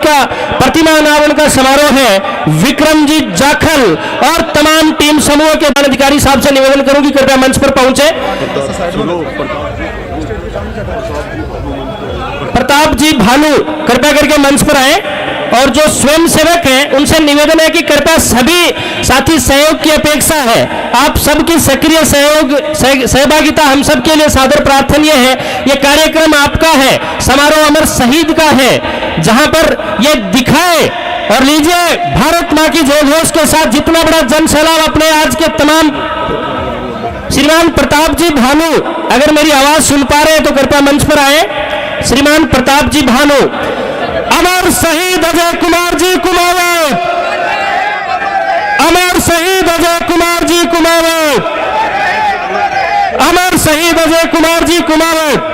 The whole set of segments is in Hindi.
का प्रतिमा अनावरण का समारोह है। विक्रमजीत जाखल और तमाम टीम समूह के अधिकारी साहब से निवेदन करूंगी कृपया मंच पर पहुंचे। प्रताप जी भानु कृपया करके मंच पर आए और जो स्वयं सेवक हैं उनसे निवेदन है कि कृपया सभी साथी सहयोग की अपेक्षा है। आप सबकी सक्रिय सहभागिता हम सबके लिए सादर प्रार्थनीय है। ये कार्यक्रम आपका है, समारोह अमर शहीद का है, जहां पर ये दिखाए और लीजिए भारत मां की जय घोष के साथ जितना बड़ा जन सैलाब अपने आज के तमाम। श्रीमान प्रताप जी भानु अगर मेरी आवाज सुन पा रहे हैं तो कृपया मंच पर आए। श्रीमान प्रताप जी भानु, अमर शहीद अजय कुमार जी कुमावत, अमर शहीद अजय कुमार जी कुमावत, अमर शहीद अजय कुमार जी कुमावत।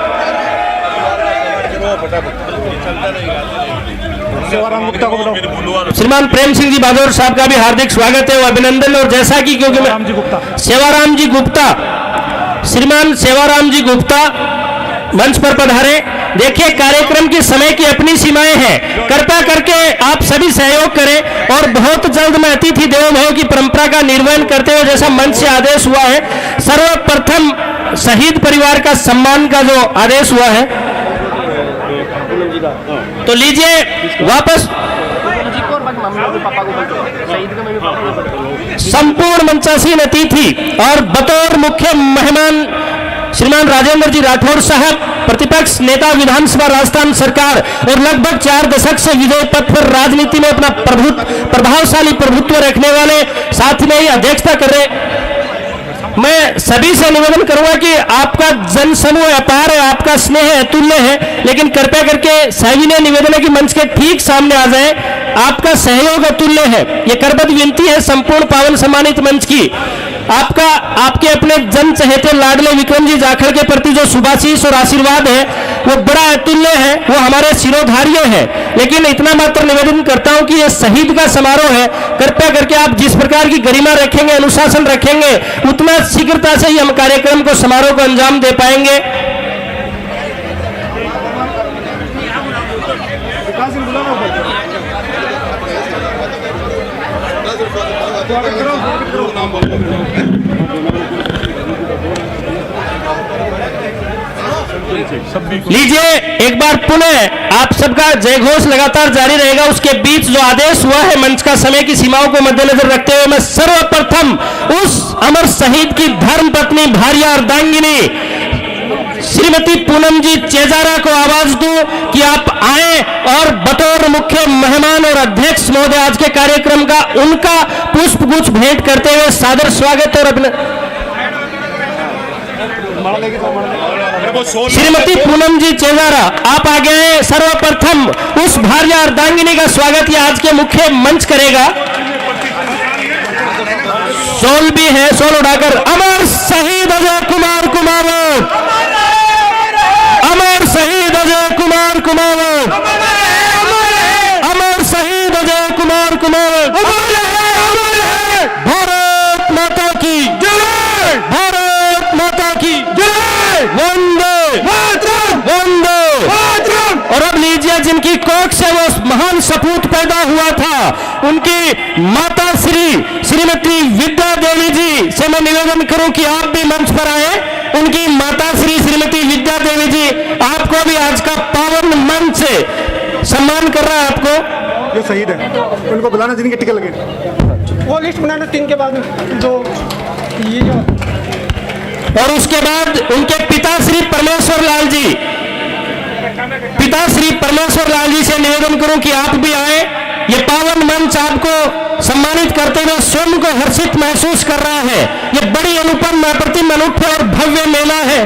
श्रीमान प्रेम सिंह जी बहादुर साहब का भी हार्दिक स्वागत है, अभिनंदन। और जैसा कि क्योंकि सेवाराम जी गुप्ता, श्रीमान सेवाराम जी गुप्ता मंच पर पधारे। देखिए कार्यक्रम के समय की अपनी सीमाएं हैं, कृपया करके आप सभी सहयोग करें और बहुत जल्द मैं अतिथि देवो भव की परंपरा का निर्वहन करते हुए जैसा मंच से आदेश हुआ है, सर्वप्रथम शहीद परिवार का सम्मान का जो आदेश हुआ है तो लीजिए वापस संपूर्ण मंचासीन अतिथि और बतौर मुख्य मेहमान श्रीमान राजेंद्र जी राठौर साहब, प्रतिपक्ष नेता विधानसभा राजस्थान सरकार और लगभग 4 दशक से विजय पथ पर राजनीति में अपना प्रभावशाली प्रभुत्व रखने वाले साथ में ही अध्यक्षता कर रहे। मैं सभी से निवेदन करूंगा कि आपका जन समूह अपार है, आपका स्नेह अतुल्य है, लेकिन कृपया करके सविनय निवेदन है कि मंच के ठीक सामने आ जाए। आपका सहयोग अतुल्य है, ये करबद्ध विनती है संपूर्ण पावन सम्मानित मंच की। आपका आपके अपने जन चहेते लाडले विक्रम जी जाखड़ के प्रति जो शुभाशीष और आशीर्वाद है वो बड़ा अतुल्य है, वो हमारे शिरोधार्य है। लेकिन इतना मात्र निवेदन करता हूं कि ये शहीद का समारोह है, कृपया करके आप जिस प्रकार की गरिमा रखेंगे, अनुशासन रखेंगे, उतना शीघ्रता से ही हम कार्यक्रम को समारोह को अंजाम दे पाएंगे। लीजिए एक बार पुनः आप सबका जय घोष लगातार जारी रहेगा। उसके बीच जो आदेश हुआ है मंच का समय की सीमाओं को मद्देनजर रखते हुए मैं सर्वप्रथम उस अमर शहीद की धर्म पत्नी भार्या अर्धांगिनी श्रीमती पूनम जी चेजारा को आवाज दूं कि आप आए और बतौर मुख्य मेहमान और अध्यक्ष महोदय आज के कार्यक्रम का उनका पुष्पगुच्छ भेंट करते हुए सादर स्वागत और श्रीमती पूनम जी चेजारा आप आ गए। सर्वप्रथम उस भार्या अर्धांगिनी का स्वागत ये आज के मुख्य मंच करेगा। सोल भी है, सोल उड़ाकर अमर शहीद अजय कुमार कुमावत, अमर शहीद अजय कुमार कुमावत, अमर शहीद अजय कुमार कुमावत। भारत माता की जय, भारत माता की जय, वंदे मातरम, वंदे मातरम। और अब लीजिए जिनकी कोख से वो महान सपूत पैदा हुआ था उनकी माता श्रीमती विद्या देवी जी से मैं निवेदन करूं कि आप भी मंच पर आए। उनकी माता श्रीमती विद्या देवी जी आपको भी आज का पावन मंच से सम्मान कर रहा है। आपको जो शहीद है उनको बुलाना जिनके टिकट लगे, वो लिस्ट बनाना 3 के बाद जो ये जो और उसके बाद उनके पिता श्री परमेश्वर लाल जी, पिता श्री परमेश्वर लाल जी से निवेदन करूं कि आप भी आए। ये पावन मंच आपको सम्मानित करते हुए स्वयं को हर्षित महसूस कर रहा है। ये बड़ी अनुपम अप्रतिम अनूठा और भव्य मेला है,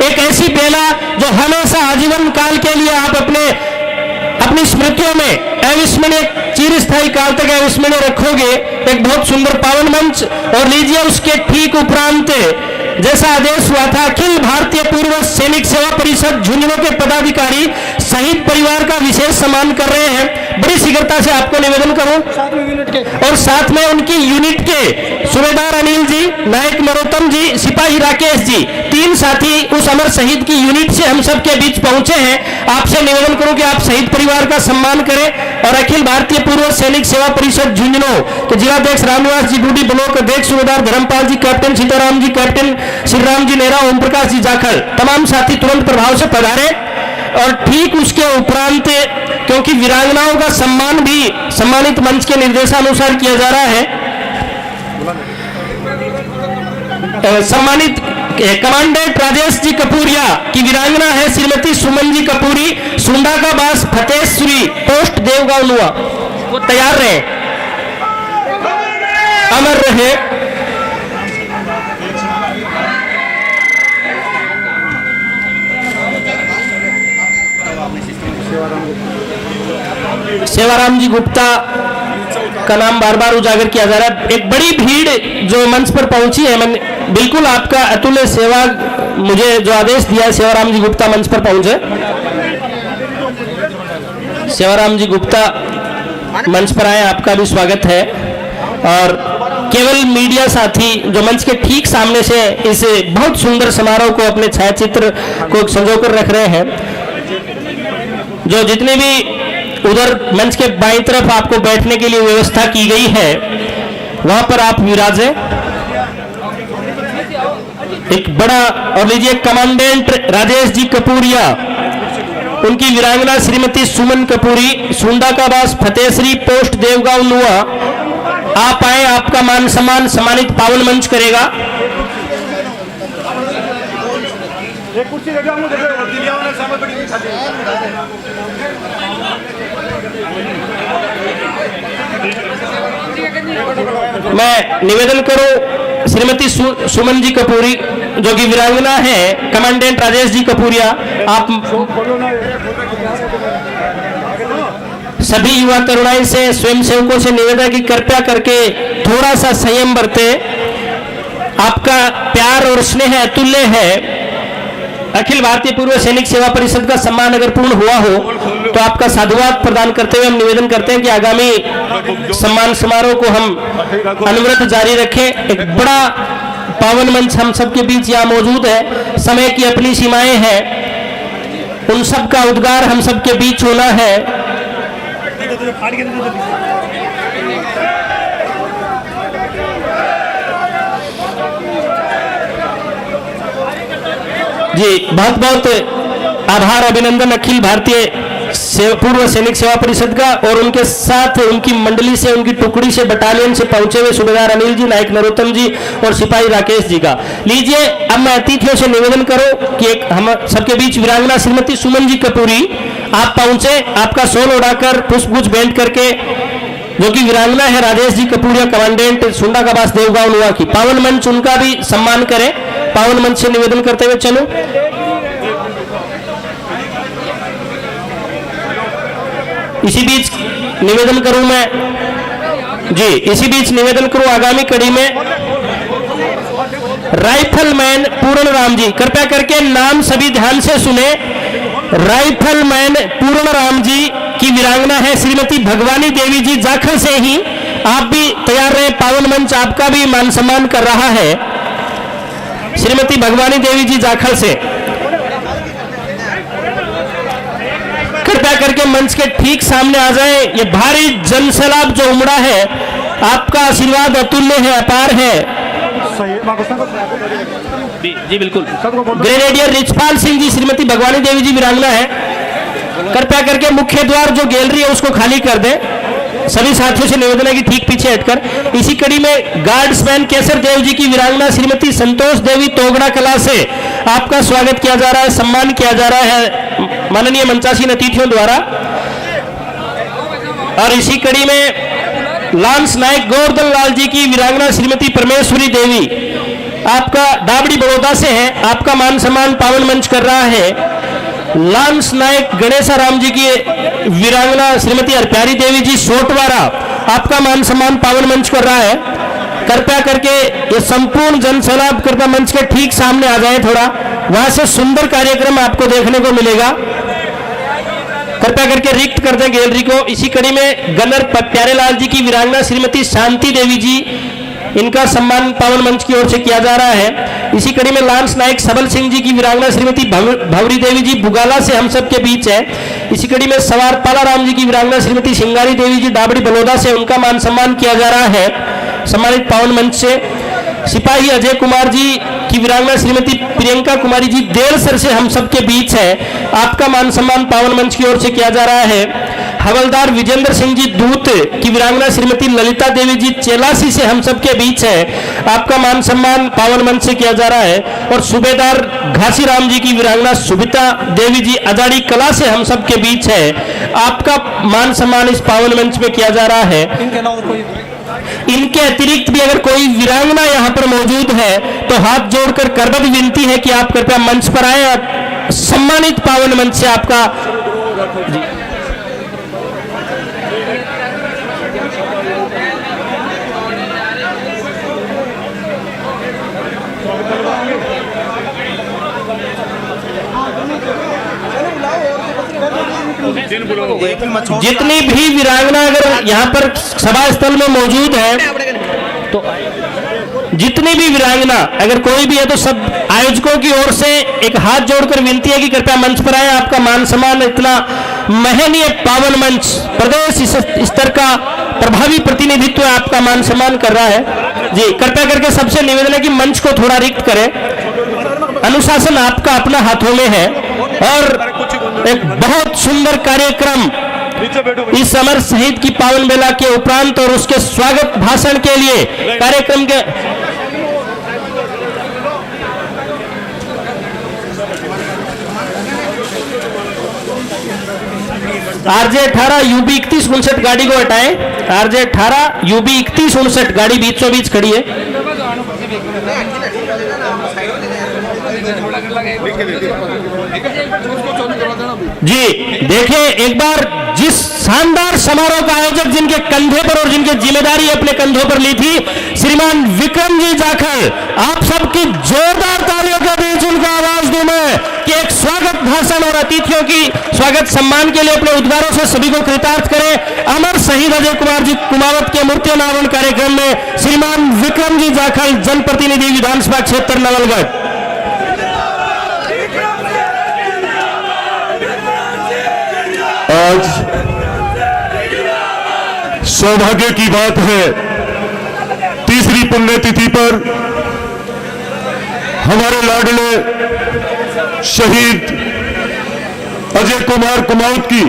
एक ऐसी मेला जो हमेशा आजीवन काल के लिए आप अपनी स्मृतियों में अविस्मरणीय चिरस्थायी काल तक अविस्मरणीय रखोगे। एक बहुत सुंदर पावन मंच। और लीजिए उसके ठीक उपरांत जैसा आदेश हुआ था अखिल भारतीय पूर्व सैनिक सेवा परिषद झुंझुनू के पदाधिकारी शहीद परिवार का विशेष सम्मान कर रहे हैं। बड़ी शीघ्रता से आपको निवेदन करूं 7वें यूनिट के और साथ में उनकी यूनिट के सूबेदार अनिल जी, नायक नरोत्तम जी, सिपाही राकेश जी, 3 साथी उस अमर शहीद की यूनिट से हम सब के बीच पहुंचे हैं। आपसे निवेदन करूं कि आप शहीद परिवार का सम्मान करें और अखिल भारतीय पूर्व सैनिक सेवा परिषद झुंझुनू के जिलाध्यक्ष रामनिवास जी डूडी, ब्लॉक अध्यक्ष सूबेदार धर्मपाल जी, कैप्टन सीताराम जी, कैप्टन श्रीराम जी नेहरा, ओम प्रकाश जी जाखल, तमाम साथी तुरंत प्रभाव से पधारे। और ठीक उसके उपरांत, क्योंकि वीरांगनाओं का सम्मान भी सम्मानित मंच के निर्देशानुसार किया जा रहा है, सम्मानित कमांडेंट राजेश जी कपूरिया की वीरांगना है श्रीमती सुमन जी कपूरी, सुंडा का बास फतेहश्री, पोस्ट देवगांव नुआ, वो तैयार रहे, अमर रहे। सेवाराम जी गुप्ता का नाम बार बार उजागर किया जा रहा है। एक बड़ी भीड़ जो मंच पर पहुंची है, मैंने बिल्कुल आपका अतुल्य सेवा, मुझे जो आदेश दिया है सेवाराम जी गुप्ता मंच पर पहुंचे। सेवाराम जी गुप्ता मंच पर आए, आपका भी स्वागत है। और केवल मीडिया साथी जो मंच के ठीक सामने से इस बहुत सुंदर समारोह को अपने छायाचित्र को संजोकर रख रहे हैं, जो जितने भी उधर मंच के बाईं तरफ आपको बैठने के लिए व्यवस्था की गई है, वहां पर आप विराजे। एक बड़ा, और लीजिए कमांडेंट राजेश जी कपूरिया, उनकी वीरांगना श्रीमती सुमन कपूरी, सुंडा का बास फतेहश्री, पोस्ट देवगांव नुआ, आप आए, आपका मान सम्मान सम्मानित पावन मंच करेगा। एक कुर्सी दे दो मुझे, मैं निवेदन करूं श्रीमती सुमन जी कपूरी जो कि वीरांगना है कमांडेंट राजेश जी कपूरिया, आप सभी युवा तरुणाई से, स्वयंसेवकों से निवेदन की कृपया करके थोड़ा सा संयम बरते। आपका प्यार और स्नेह अतुल्य है। अखिल भारतीय पूर्व सैनिक सेवा परिषद का सम्मान अगर पूर्ण हुआ हो तो आपका साधुवाद प्रदान करते हुए हम निवेदन करते हैं कि आगामी सम्मान समारोह को हम अनवरत जारी रखें। एक बड़ा पावन मंच हम सबके बीच यहाँ मौजूद है, समय की अपनी सीमाएं हैं, उन सब का उद्गार हम सबके बीच होना है। जी बहुत बहुत आभार, अभिनंदन अखिल भारतीय पूर्व सैनिक सेवा परिषद का और उनके साथ उनकी मंडली से, उनकी टुकड़ी से, बटालियन से पहुंचे हुए सूबेदार अनिल जी, नायक नरोत्तम जी और सिपाही राकेश जी का। लीजिए अब मैं अतिथियों से निवेदन करो कि एक हम सबके बीच वीरांगना श्रीमती सुमन जी कपूरी आप पहुंचे, आपका शॉल उड़ाकर पुष्पगुच्छ भेंट करके, जो कि वीरांगना है राजेश जी कपूरिया कमांडेंट सुंडा का बास देवगांव नुआ की, पावन मंच उनका भी सम्मान करें। पावन मंच से निवेदन करते हुए चलो। इसी बीच निवेदन करूं मैं जी, इसी बीच निवेदन करूं आगामी कड़ी में राइफलमैन पूर्ण राम जी, कृपया करके नाम सभी ध्यान से सुने। राइफलमैन पूर्ण राम जी की वीरांगना है श्रीमती भगवानी देवी जी जाखल से ही, आप भी तैयार रहे, पावन मंच आपका भी मान सम्मान कर रहा है। श्रीमती भगवानी देवी जी जाखल से कृपया करके मंच के ठीक सामने आ जाए। ये भारी जनसैलाब जो उमड़ा है, आपका आशीर्वाद अतुल्य है, अपार है। जी बिल्कुल। ग्रेनेडियर रिचपाल सिंह जी, श्रीमती भगवानी देवी जी वीरांगना है, कृपया करके मुख्य द्वार जो गैलरी है उसको खाली कर दें। सभी साथियों से निवेदन है कि ठीक पीछे हटकर। इसी कड़ी में गार्ड्समैन केसर देव जी की वीरांगना श्रीमती संतोष देवी तोगड़ा कला से आपका स्वागत किया जा रहा है, सम्मान किया जा रहा है माननीय मंचासीन अतिथियों द्वारा। और इसी कड़ी में लांस नायक गोवर्धन लाल जी की वीरांगना श्रीमती परमेश्वरी देवी आपका दाबड़ी बड़ौदा से है, आपका मान सम्मान पावन मंच कर रहा है। लांस नायक गणेशाराम जी की वीरांगना श्रीमती हरप्यारी देवी जी सोटवारा, आपका मान सम्मान पावन मंच कर रहा है। कृपया करके ये संपूर्ण जनसैलाब कृपया मंच के ठीक सामने आ जाए, थोड़ा वहां से सुंदर कार्यक्रम आपको देखने को मिलेगा। कृपया कृपया करके रिक्त कर दें गैलरी को। इसी कड़ी में गन्नर प्यारेलाल जी की वीरांगना श्रीमती शांति देवी जी, इनका सम्मान पावन मंच की ओर से किया जा रहा है। इसी कड़ी में लांस नायक सबल सिंह जी की वीरांगना श्रीमती भवरी देवी जी बुगाला से हम सब के बीच है। इसी कड़ी में सवार पालाराम जी की वीरांगना श्रीमती सिंगारी देवी जी डाबड़ी बलौदा से, उनका मान सम्मान किया जा रहा है सम्मानित पावन मंच से। सिपाही अजय कुमार जी की वीरांगना श्रीमती प्रियंका कुमारी जी देलसर से हम सब के बीच है, आपका मान सम्मान पावन मंच की ओर से किया जा रहा है। हवलदार विजेंद्र सिंह जी दूत की वीरांगना श्रीमती ललिता देवी जी चेलासी से हम सब के बीच है, आपका मान सम्मान पावन मंच से किया जा रहा है। और सूबेदार घासीराम जी की वीरांगना सुबिता देवी जी अदाड़ी कला से हम सब के बीच है, आपका मान सम्मान इस पावन मंच में किया जा रहा है। इनके अलावा कोई इनके अतिरिक्त भी अगर कोई वीरांगना यहाँ पर मौजूद है तो हाथ जोड़कर करबद्ध विनती है कि आप कृपया मंच पर आए और सम्मानित पावन मंच से आपका जी। जितनी भी वीरांगना अगर यहाँ पर सभा स्थल में मौजूद है तो जितनी भी वीरांगना अगर कोई भी है तो सब आयोजकों की ओर से एक हाथ जोड़कर विनती है कि कृपया मंच पर आए। आपका मान सम्मान इतना महनीय पावन मंच प्रदेश स्तर का प्रभावी प्रतिनिधित्व आपका मान सम्मान कर रहा है जी। कृपया करके सबसे निवेदन है कि मंच को थोड़ा रिक्त करें, अनुशासन आपका अपना हाथों में है। और एक बहुत सुंदर कार्यक्रम इस अमर शहीद की पावन बेला के उपरांत और उसके स्वागत भाषण के लिए कार्यक्रम के RJ 18 UB 3159 गाड़ी को हटाएं। RJ 18 UB 3159 गाड़ी बीचों बीच खड़ी है जी। देखिए एक बार जिस शानदार समारोह का आयोजक जिनके कंधे पर और जिनकी जिम्मेदारी अपने कंधों पर ली थी श्रीमान विक्रम जी जाखड़, आप सबकी जोरदार तालियों के बीच उनका आवाज दूं मैं कि एक स्वागत भाषण और अतिथियों की स्वागत सम्मान के लिए अपने उद्गारों से सभी को कृतार्थ करें। अमर शहीद अजय कुमार जी कुमावत के मूर्ति अनावरण कार्यक्रम में श्रीमान विक्रम जी जाखड़, जनप्रतिनिधि विधानसभा क्षेत्र नवलगढ़। आज सौभाग्य की बात है, तीसरी पुण्यतिथि पर हमारे लाडले शहीद अजय कुमार कुमावत की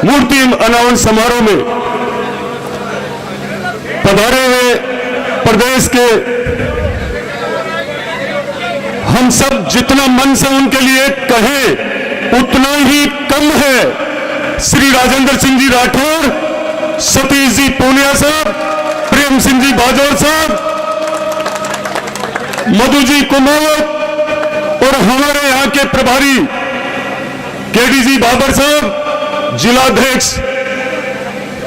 मूर्ति अनावरण समारोह में पधारे हुए प्रदेश के हम सब जितना मन से उनके लिए कहें उतना ही कम है। श्री राजेंद्र सिंह जी राठौर, सतीश जी पूनिया साहब, प्रेम सिंह जी बाजौर साहब, मधु जी कुमावत और हमारे यहाँ के प्रभारी केडीजी बाबर साहब, जिलाध्यक्ष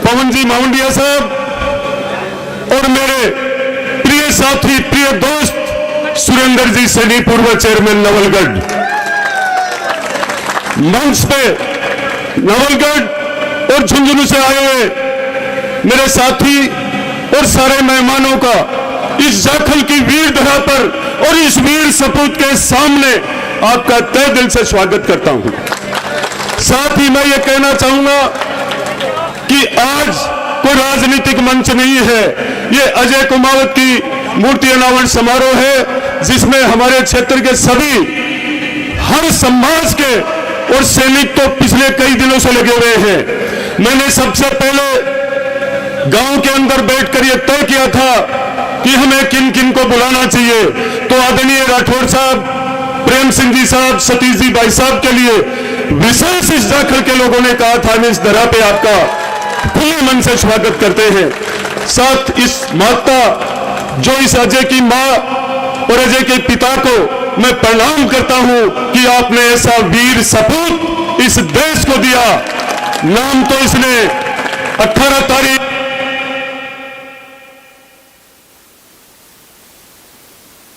पवन जी माउंडिया साहब और मेरे प्रिय साथी प्रिय दोस्त सुरेंद्र जी सैनी, पूर्व चेयरमैन नवलगढ़। मंच पे नवलगढ़ और झुंझुनू से आए हुए मेरे साथी और सारे मेहमानों का इस जाखल की वीर धरा पर और इस वीर सपूत के सामने आपका तहे दिल से स्वागत करता हूं। साथ ही मैं ये कहना चाहूंगा कि आज कोई राजनीतिक मंच नहीं है, ये अजय कुमावत की मूर्ति अनावरण समारोह है जिसमें हमारे क्षेत्र के सभी हर समाज के और सैनिक तो पिछले कई दिनों से लगे हुए हैं। मैंने सबसे पहले गांव के अंदर बैठकर यह तय किया था कि हमें किन किन को बुलाना चाहिए, तो आदरणीय राठौर साहब, प्रेम सिंह जी साहब, सतीश जी भाई साहब के लिए विशेष इस जाखल के लोगों ने कहा था इस दरा पे आपका खुले मन से स्वागत करते हैं। साथ इस माता जो इस अजय की मां और अजय के पिता को मैं प्रणाम करता हूं कि आपने ऐसा वीर सपूत इस देश को दिया। नाम तो इसने 18 तारीख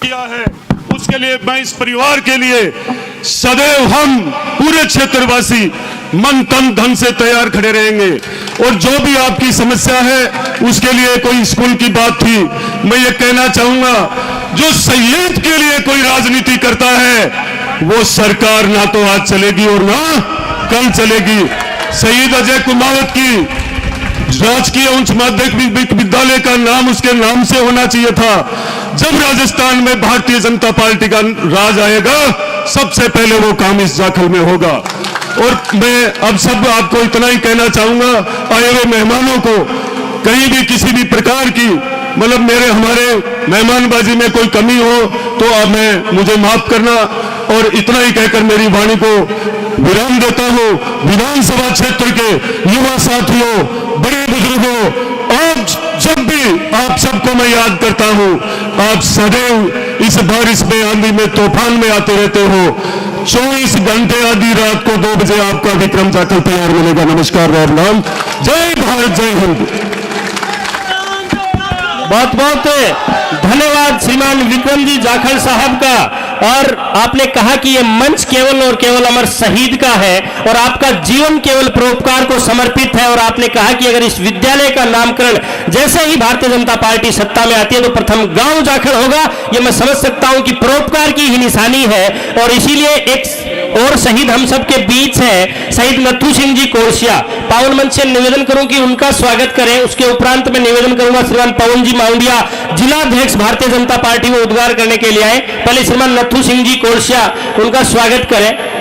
किया है, उसके लिए मैं इस परिवार के लिए सदैव हम पूरे क्षेत्रवासी मन तन धन से तैयार खड़े रहेंगे। और जो भी आपकी समस्या है, उसके लिए कोई स्कूल की बात थी, मैं ये कहना चाहूंगा, जो शहीद के लिए कोई राजनीति करता है, वो सरकार ना तो आज चलेगी और ना कल चलेगी। शहीद अजय कुमावत की राजकीय उच्च माध्यमिक विद्यालय का नाम उसके नाम से होना चाहिए था। जब राजस्थान में भारतीय जनता पार्टी का राज आएगा, सबसे पहले वो काम इस जाखल में होगा। और मैं अब सब आपको इतना ही कहना चाहूंगा, आए हुए मेहमानों को कहीं भी किसी भी प्रकार की मतलब हमारे मेहमानबाजी में कोई कमी हो तो अब मुझे माफ करना। और इतना ही कहकर मेरी वाणी को विराम देता हूं। विधानसभा क्षेत्र के युवा साथियों, बड़े बुजुर्गों, आज जब भी आप सबको मैं याद करता हूं, आप सदैव इस बारिश में, आंधी में, तूफान में आते रहते हो। 24 घंटे आधी रात को 2 बजे आपका विक्रम जाखल तैयार मिलेगा। नमस्कार, राम राम, जय भारत, जय हिंद। बहुत बहुत धन्यवाद श्रीमान विक्रम जी जाखल साहब का। और आपने कहा कि ये मंच केवल और केवल अमर शहीद का है और आपका जीवन केवल परोपकार को समर्पित है। और आपने कहा कि अगर इस विद्यालय का नामकरण जैसे ही भारतीय जनता पार्टी सत्ता में आती है तो प्रथम गांव जाखल होगा। ये मैं समझ सकता हूं कि परोपकार की ही निशानी है। और इसीलिए एक और शहीद हम सबके बीच है, शहीद नथू सिंह जी कोरसिया। पावन मंच से निवेदन करूं कि उनका स्वागत करें। उसके उपरांत मैं निवेदन करूंगा श्रीमान पवन जी माउंडिया, जिलाध्यक्ष भारतीय जनता पार्टी में उद्गार करने के लिए आए। पहले श्रीमान नथू सिंह जी कोरसिया, उनका स्वागत करें।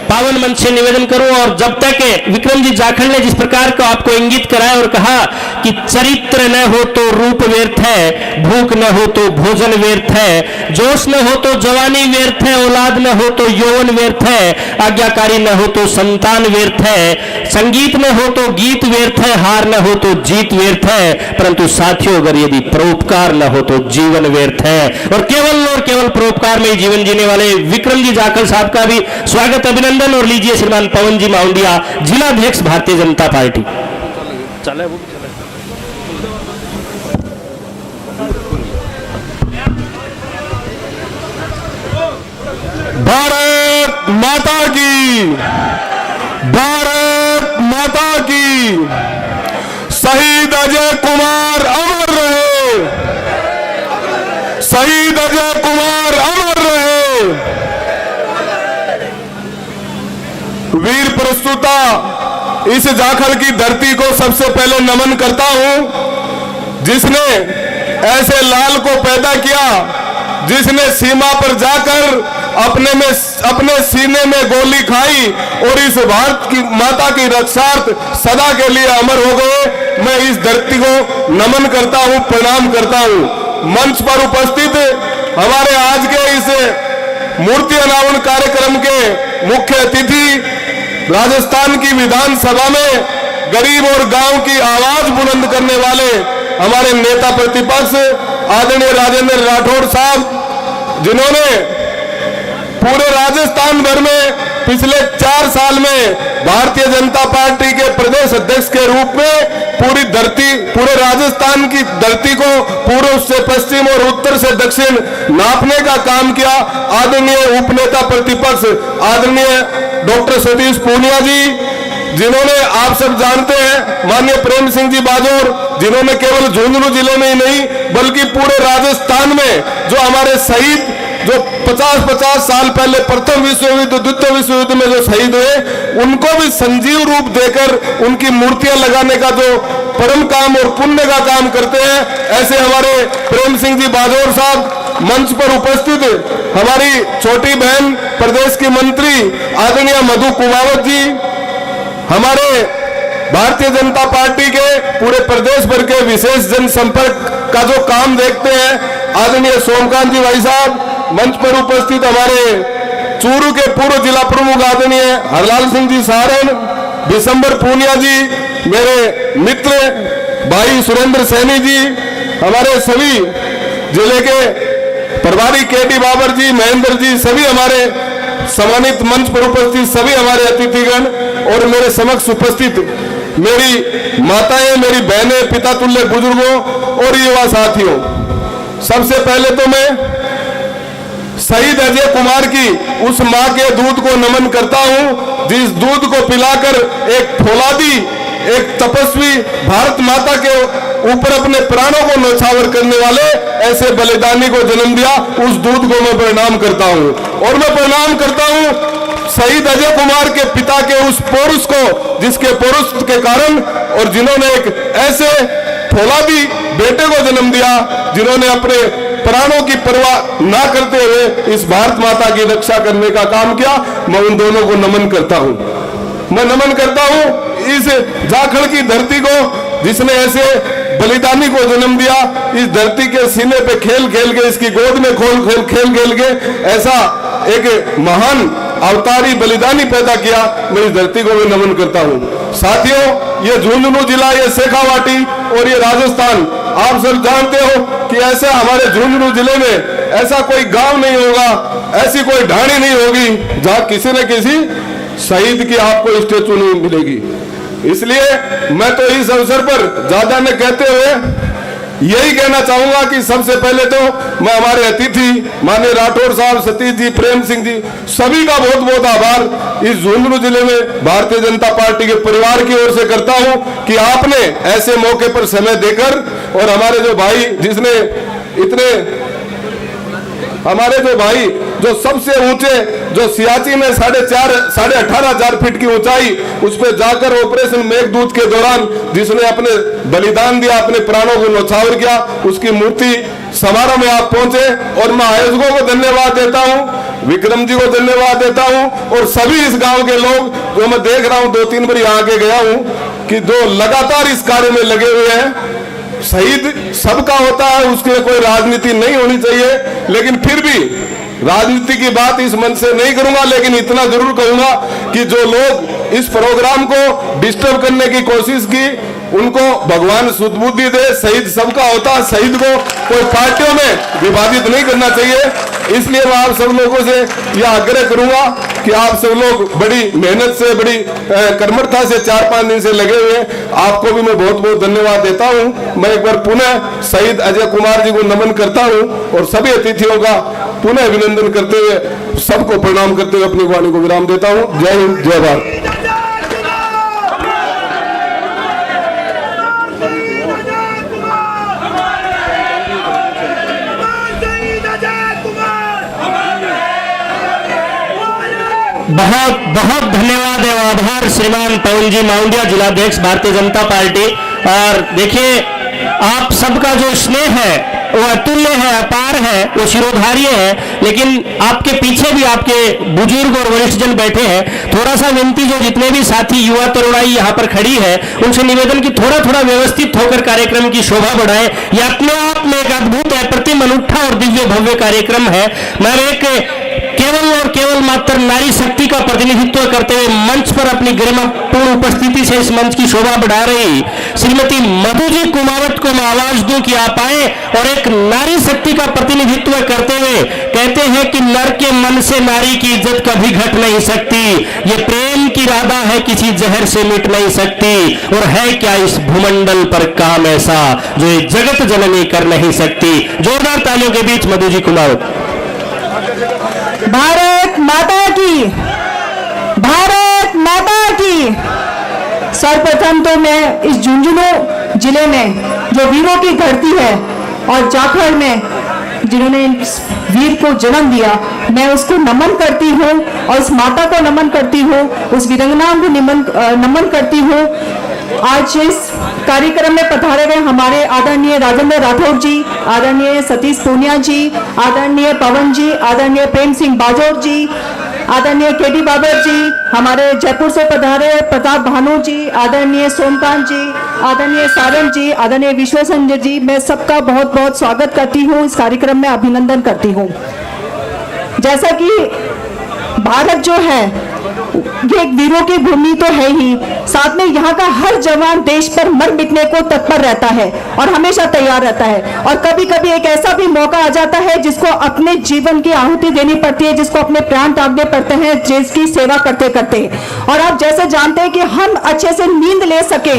पावन मंच से निवेदन करूं। और जब तक विक्रम जी जाखल ने जिस प्रकार को आपको इंगित कराया और कहा कि चरित्र न हो तो रूप व्यर्थ है, भूख न हो तो भोजन व्यर्थ है, जोश न हो तो जवानी व्यर्थ है, औलाद न हो तो यौवन व्यर्थ है, आज्ञाकारी न हो तो संतान व्यर्थ है, संगीत न हो तो गीत व्यर्थ है, हार न हो तो जीत व्यर्थ है, परंतु साथियों अगर यदि परोपकार न हो तो जीवन व्यर्थ है। और केवल परोपकार में ही जीवन जीने वाले विक्रम जी जाखल साहब का भी स्वागत, अभिनंदन। और लीजिए श्रीमान पवन जी माउंडिया, जिलाध्यक्ष भारतीय जनता पार्टी। चले वो भारत माता की, भारत माता की। शहीद अजय कुमार अमर रहे, शहीद अजय कुमार अमर रहे। वीर प्रस्तुता इस जाखल की धरती को सबसे पहले नमन करता हूं, जिसने ऐसे लाल को पैदा किया, जिसने सीमा पर जाकर अपने सीने में गोली खाई और इस भारत की माता की रक्षार्थ सदा के लिए अमर हो गए। मैं इस धरती को नमन करता हूं, प्रणाम करता हूं। मंच पर उपस्थित हमारे आज के इस मूर्ति अनावरण कार्यक्रम के मुख्य अतिथि, राजस्थान की विधानसभा में गरीब और गांव की आवाज बुलंद करने वाले हमारे नेता प्रतिपक्ष आदरणीय राजेंद्र राठौड़ साहब, जिन्होंने पूरे राजस्थान भर में पिछले 4 साल में भारतीय जनता पार्टी के प्रदेश अध्यक्ष के रूप में पूरे राजस्थान की धरती को पूर्व से पश्चिम और उत्तर से दक्षिण नापने का काम किया। आदरणीय उपनेता प्रतिपक्ष आदरणीय डॉक्टर सतीश पूनिया जी, जिन्होंने आप सब जानते हैं, माननीय प्रेम सिंह जी बाजौर, जिन्होंने केवल झुंझुनू जिले में ही नहीं बल्कि पूरे राजस्थान में जो हमारे शहीद जो 50-50 साल पहले प्रथम विश्व युद्ध, द्वितीय विश्व युद्ध में जो शहीद हुए, उनको भी संजीव रूप देकर उनकी मूर्तियां लगाने का जो परम काम और पुण्य का काम करते हैं, ऐसे हमारे प्रेम सिंह जी बाजौर साहब, मंच पर उपस्थित हमारी छोटी बहन प्रदेश की मंत्री आदरणीय मधु कुमावत जी, हमारे भारतीय जनता पार्टी के पूरे प्रदेश भर के विशेष जनसंपर्क का जो काम देखते हैं आदरणीय सोमकांत जी भाई साहब, मंच पर उपस्थित हमारे चूरू के पूर्व जिला प्रमुख आदरणीय हरलाल सिंह जी सारण, दिसंबर पूनिया जी, मेरे मित्र भाई सुरेंद्र सैनी जी, हमारे सभी जिले के प्रभारी केटी बाबर जी, महेंद्र जी, सभी हमारे सम्मानित मंच पर उपस्थित सभी हमारे अतिथिगण और मेरे समक्ष उपस्थित मेरी माताएं, मेरी बहनें, पिता तुल्य बुजुर्गों और युवा साथियों, सबसे पहले तो मैं शहीद अजय कुमार की उस मां के दूध को नमन करता हूं जिस दूध को पिलाकर एक फौलादी, एक तपस्वी भारत माता के ऊपर अपने प्राणों को न्यौछावर करने वाले ऐसे बलिदानी को जन्म दिया। उस दूध को मैं प्रणाम करता हूं और मैं प्रणाम करता हूं शहीद अजय कुमार के पिता के उस पौरुष को, जिसके पौरुष के कारण और जिन्होंने एक ऐसे फौलादी बेटे को जन्म दिया जिन्होंने अपने प्राणों की परवाह ना करते हुए इस भारत माता की रक्षा करने का काम किया। मैं उन दोनों को नमन करता हूं। मैं नमन करता हूं इस जाखड़ की धरती को जिसने ऐसे बलिदानी को जन्म दिया। इस धरती के सीने पे खेल खेल के, इसकी गोद में खेल खेल के ऐसा एक महान अवतारी बलिदानी पैदा किया। मैं इस धरती को भी नमन करता हूं। साथियों, ये झुंझुनू जिला, ये शेखावाटी और ये राजस्थान, आप सब जानते हो कि ऐसा हमारे झुंझुनू जिले में ऐसा कोई गांव नहीं होगा, ऐसी कोई ढाणी नहीं होगी जहां किसी न किसी शहीद की आपको स्टेचू नहीं मिलेगी। इसलिए मैं तो इस अवसर पर ज्यादा न कहते हुए यही कहना चाहूंगा कि सबसे पहले तो मैं हमारे अतिथि माननीय राठौर साहब, सतीश जी, प्रेम सिंह जी, सभी का बहुत बहुत आभार इस झुंझुनू जिले में भारतीय जनता पार्टी के परिवार की ओर से करता हूं कि आपने ऐसे मौके पर समय देकर और हमारे जो भाई जिसने इतने हमारे जो भाई जो सबसे ऊंचे जो सियाचिन में 18,500 फीट की ऊंचाई उस पर जाकर ऑपरेशन मेघदूत के दौरान जिसने अपने बलिदान दिया, अपने प्राणों को न्यौछावर किया, उसकी मूर्ति समारोह में आप पहुंचे और मैं आयोजकों को धन्यवाद देता हूं, विक्रम जी को धन्यवाद देता हूं और सभी इस गांव के लोग जो मैं देख रहा हूं 2-3 बार यहाँ आके गया हूं कि जो लगातार इस कार्य में लगे हुए हैं। शहीद सबका होता है, उसके कोई राजनीति नहीं होनी चाहिए, लेकिन फिर भी राजनीति की बात इस मंच से नहीं करूंगा, लेकिन इतना जरूर कहूंगा कि जो लोग इस प्रोग्राम को डिस्टर्ब करने की कोशिश की उनको भगवान सुदबुद्धि दे। शहीद सबका होता है, शहीद को कोई पार्टियों में विभाजित नहीं करना चाहिए। इसलिए मैं आप सब लोगों से यह आग्रह करूंगा कि आप सब लोग बड़ी मेहनत से, बड़ी कर्मठता से 4-5 दिन से लगे हुए हैं। आपको भी मैं बहुत बहुत धन्यवाद देता हूं। मैं एक बार पुनः शहीद अजय कुमार जी को नमन करता हूं और सभी अतिथियों का पुनः अभिनंदन करते हुए, सबको प्रणाम करते हुए अपनी वाणी को विराम देता हूं। जय हिंद, जय भारत। बहुत बहुत धन्यवाद एवं आभार श्रीमान पवन जी माउंडिया, जिलाध्यक्ष भारतीय जनता पार्टी। और देखिए, आप सबका जो स्नेह है वो अतुल्य है, अपार है, वो शिरोधार्य है, लेकिन आपके पीछे भी आपके बुजुर्ग और वरिष्ठ जन बैठे हैं। थोड़ा सा विनती, जो जितने भी साथी युवा तरुणाई यहाँ पर खड़ी है उनसे निवेदन कि थोड़ा थोड़ा व्यवस्थित होकर कार्यक्रम की शोभा बढ़ाएं। यह अपने आप में एक अद्भुत, अप्रतिम, अनूठा और दिव्य भव्य कार्यक्रम है। मैं एक केवल और केवल मात्र नारी शक्ति का प्रतिनिधित्व करते हुए मंच पर अपनी गरिमापूर्ण उपस्थिति से इस मंच की शोभा बढ़ा रही श्रीमती मधु जी कुमावत को मैं आवाज दूं कि आप आए और एक नारी शक्ति का प्रतिनिधित्व करते हुए कहते हैं कि नर के मन से नारी की इज्जत कभी घट नहीं सकती। ये प्रेम की राधा है, किसी जहर से मिट नहीं सकती। और है क्या इस भूमंडल पर काम ऐसा जो ये जगत जननी कर नहीं सकती। जोरदार तालियों के बीच मधु जी कुमावत। भारत माता की, भारत माता की। सर्वप्रथम तो मैं इस झुंझुनू जिले में जो वीरों की धरती है और जाखड़ में जिन्होंने इस वीर को जन्म दिया, मैं उसको नमन करती हूँ और उस माता को नमन करती हूँ, उस वीरांगनाओं को नमन करती हूँ। आज इस कार्यक्रम में पधारे गए हमारे आदरणीय राजेंद्र राठौर जी, आदरणीय सतीश पूनिया जी, आदरणीय पवन जी, आदरणीय प्रेम सिंह बाजौर जी, आदरणीय केडी बाबर जी, हमारे जयपुर से पधारे प्रताप भानु जी, आदरणीय सोमकांत जी, आदरणीय सारण जी, आदरणीय विश्वसंजय जी, मैं सबका बहुत बहुत स्वागत करती हूँ, इस कार्यक्रम में अभिनंदन करती हूँ। जैसा कि भारत जो है ये एक वीरों की भूमि तो है ही, साथ में यहाँ का हर जवान देश पर मर मिटने को तत्पर रहता है और हमेशा तैयार रहता है। और कभी कभी एक ऐसा भी मौका आ जाता है जिसको अपने जीवन की आहुति देनी पड़ती है, जिसको अपने प्राण त्यागने पड़ते हैं जिसकी सेवा करते करते। और आप जैसे जानते हैं कि हम अच्छे से नींद ले सके,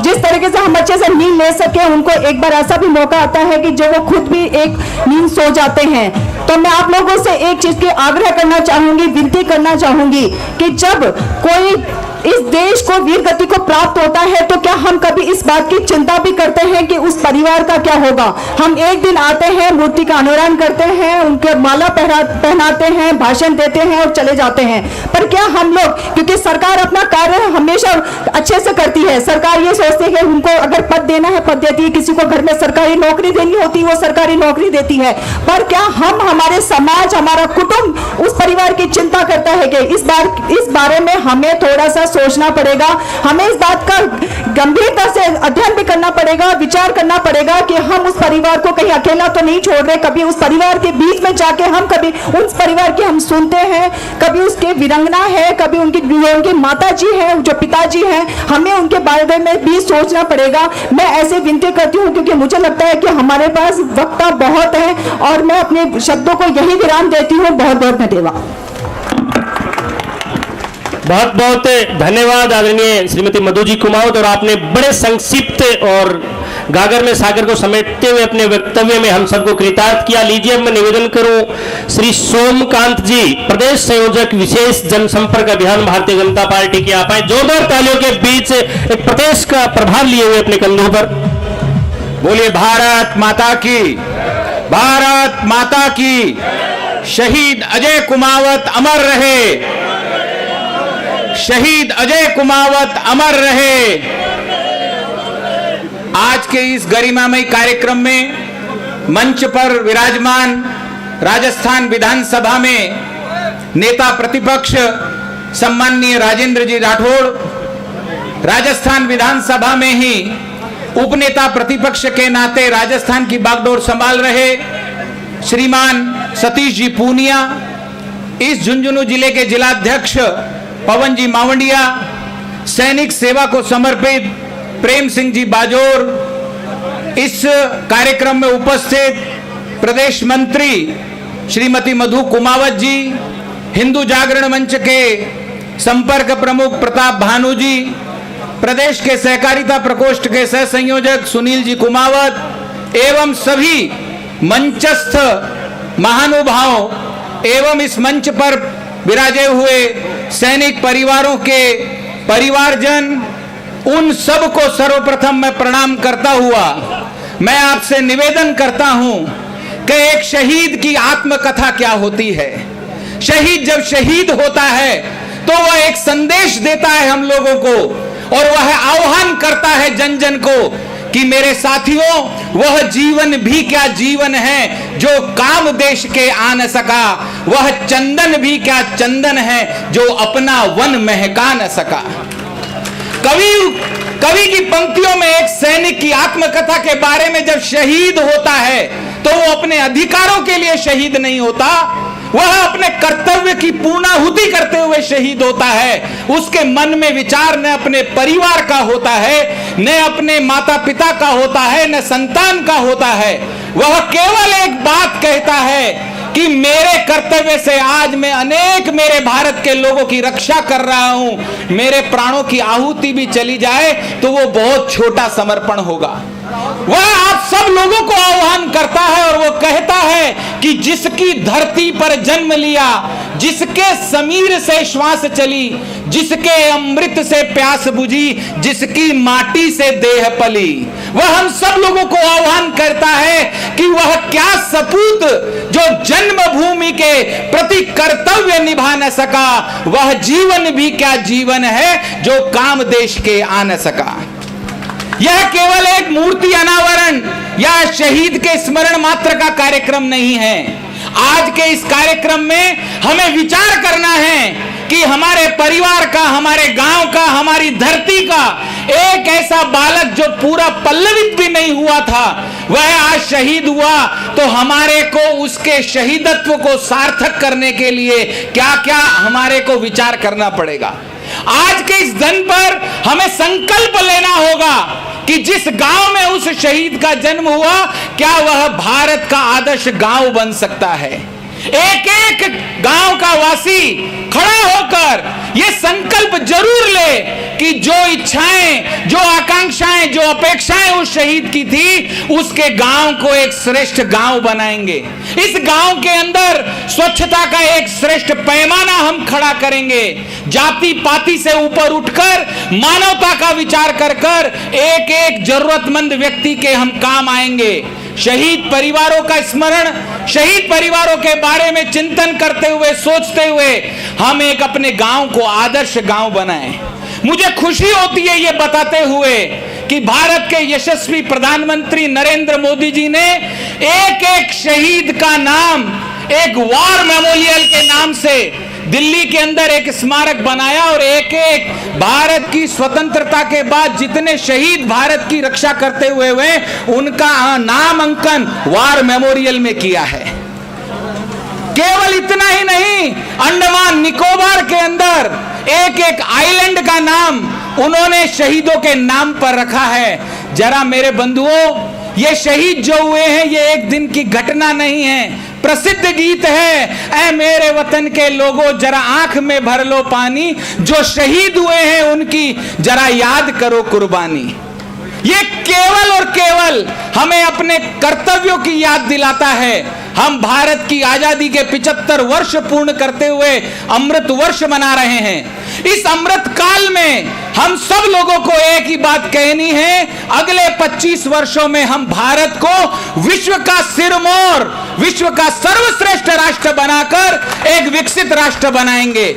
जिस तरीके से हम अच्छे से नींद ले सके, उनको एक बार ऐसा भी मौका आता है कि जो वो खुद भी एक नींद सो जाते हैं। तो मैं आप लोगों से एक चीज की आग्रह करना चाहूंगी, विनती करना चाहूंगी कि जब कोई इस देश को वीर गति को प्राप्त होता है तो क्या हम कभी इस बात की चिंता भी करते हैं कि उस परिवार का क्या होगा? हम एक दिन आते हैं, मूर्ति का अनुरण करते हैं, उनके माला पहनाते हैं, भाषण देते हैं और चले जाते हैं। पर क्या हम लोग, क्योंकि सरकार अपना कार्य हमेशा अच्छे से करती है, सरकार ये सोचती है कि उनको अगर पद देना है पद देती है, किसी को घर में सरकारी नौकरी देनी होती है वो सरकारी नौकरी देती है, पर क्या हम, हमारे समाज, हमारा कुटुंब उस परिवार की चिंता करता है कि इस बारे में हमें थोड़ा सा सोचना पड़ेगा। हमें इस बात का गंभीरता से अध्ययन भी करना पड़ेगा, विचार करना पड़ेगा कि हम उस परिवार को कहीं अकेला तो नहीं छोड़ रहे। कभी उस परिवार के बीच में जाके हम कभी उस परिवार की हम सुनते हैं, कभी उसके विरंगना है, कभी उनकी माता जी है, जो पिताजी हैं, हमें उनके बारे में भी सोचना पड़ेगा। मैं ऐसे विनती करती हूँ क्योंकि मुझे लगता है कि हमारे पास वक्त बहुत है और मैं अपने शब्दों को यही विराम देती हूँ। बहुत बहुत धन्यवाद। बहुत बहुत धन्यवाद आदरणीय श्रीमती मधु जी कुमावत। और आपने बड़े संक्षिप्त और गागर में सागर को समेटते हुए अपने वक्तव्य में हम सबको कृतार्थ किया। लीजिए अब मैं निवेदन करूं श्री सोमकांत जी, प्रदेश संयोजक विशेष जनसंपर्क अभियान भारतीय जनता पार्टी के, आप आए जोरदार तालियों के बीच एक प्रदेश का प्रभार लिए हुए अपने कंधों पर। बोलिए भारत माता की, भारत माता की। शहीद अजय कुमावत अमर रहे, शहीद अजय कुमावत अमर रहे। आज के इस गरिमामय कार्यक्रम में मंच पर विराजमान राजस्थान विधानसभा में नेता प्रतिपक्ष सम्माननीय राजेंद्र जी राठौड़, राजस्थान विधानसभा में ही उपनेता प्रतिपक्ष के नाते राजस्थान की बागडोर संभाल रहे श्रीमान सतीश जी पूनिया, इस झुंझुनू जिले के जिलाध्यक्ष पवन जी मावंडिया, सैनिक सेवा को समर्पित प्रेम सिंह जी बाजोर, इस कार्यक्रम में उपस्थित प्रदेश मंत्री श्रीमती मधु कुमावत जी, हिंदू जागरण मंच के संपर्क प्रमुख प्रताप भानु जी, प्रदेश के सहकारिता प्रकोष्ठ के सह संयोजक सुनील जी कुमावत एवं सभी मंचस्थ महानुभाव एवं इस मंच पर विराजे हुए सैनिक परिवारों के परिवारजन, उन सब को सर्वप्रथम मैं प्रणाम करता हुआ मैं आपसे निवेदन करता हूं कि एक शहीद की आत्मकथा क्या होती है। शहीद जब शहीद होता है तो वह एक संदेश देता है हम लोगों को और वह आह्वान करता है जन जन को कि मेरे साथियों, वह जीवन भी क्या जीवन है जो काम देश के आ न सका, वह चंदन भी क्या चंदन है जो अपना वन महका न सका। कवि की पंक्तियों में एक सैनिक की आत्मकथा के बारे में जब शहीद होता है तो वो अपने अधिकारों के लिए शहीद नहीं होता, वह अपने कर्तव्य की पूर्णाहुति करते हुए शहीद होता है। उसके मन में विचार न अपने परिवार का होता है, न अपने माता पिता का होता है, न संतान का होता है। वह केवल एक बात कहता है कि मेरे कर्तव्य से आज मैं अनेक मेरे भारत के लोगों की रक्षा कर रहा हूं, मेरे प्राणों की आहुति भी चली जाए तो वो बहुत छोटा समर्पण होगा। वह आप सब लोगों को आह्वान करता है और वो कहता है कि जिसकी धरती पर जन्म लिया, जिसके समीर से श्वास चली, जिसके अमृत से प्यास बुझी, जिसकी माटी से देह पली, वह हम सब लोगों को आह्वान करता है कि वह क्या सपूत जो जन्मभूमि के प्रति कर्तव्य निभा न सका, वह जीवन भी क्या जीवन है जो काम देश के आ न सका। यह केवल एक मूर्ति अनावरण या शहीद के स्मरण मात्र का कार्यक्रम नहीं है। आज के इस कार्यक्रम में हमें विचार करना है कि हमारे परिवार का, हमारे गांव का, हमारी धरती का एक ऐसा बालक जो पूरा पल्लवित भी नहीं हुआ था, वह आज शहीद हुआ, तो हमारे को उसके शहीदत्व को सार्थक करने के लिए क्या क्या हमारे को विचार करना पड़ेगा। आज के इस दिन पर हमें संकल्प लेना होगा कि जिस गांव में उस शहीद का जन्म हुआ, क्या वह भारत का आदर्श गांव बन सकता है। एक एक गांव का वासी खड़ा होकर यह संकल्प जरूर ले कि जो इच्छाएं, जो आकांक्षाएं, जो अपेक्षाएं उस शहीद की थी, उसके गांव को एक श्रेष्ठ गांव बनाएंगे। इस गांव के अंदर स्वच्छता का एक श्रेष्ठ पैमाना हम खड़ा करेंगे। जाति पाति से ऊपर उठकर मानवता का विचार कर कर एक एक जरूरतमंद व्यक्ति के हम काम आएंगे। शहीद परिवारों का स्मरण, शहीद परिवारों के बारे में चिंतन करते हुए, सोचते हुए हम एक अपने गांव को आदर्श गांव बनाएं। मुझे खुशी होती है ये बताते हुए कि भारत के यशस्वी प्रधानमंत्री नरेंद्र मोदी जी ने एक एक शहीद का नाम एक वार मेमोरियल के नाम से दिल्ली के अंदर एक स्मारक बनाया और एक एक भारत की स्वतंत्रता के बाद जितने शहीद भारत की रक्षा करते हुए उनका नामांकन वार मेमोरियल में किया है। केवल इतना ही नहीं, अंडमान निकोबार के अंदर एक एक आइलैंड का नाम उन्होंने शहीदों के नाम पर रखा है। जरा मेरे बंधुओं, ये शहीद जो हुए हैं ये एक दिन की घटना नहीं है। प्रसिद्ध गीत है, ऐ मेरे वतन के लोगों जरा आंख में भर लो पानी, जो शहीद हुए हैं उनकी जरा याद करो कुर्बानी। ये केवल और केवल हमें अपने कर्तव्यों की याद दिलाता है। हम भारत की आजादी के 75 वर्ष पूर्ण करते हुए अमृत वर्ष मना रहे हैं। इस अमृत काल में हम सब लोगों को एक ही बात कहनी है, अगले 25 वर्षों में हम भारत को विश्व का सिरमौर, विश्व का सर्वश्रेष्ठ राष्ट्र बनाकर एक विकसित राष्ट्र बनाएंगे।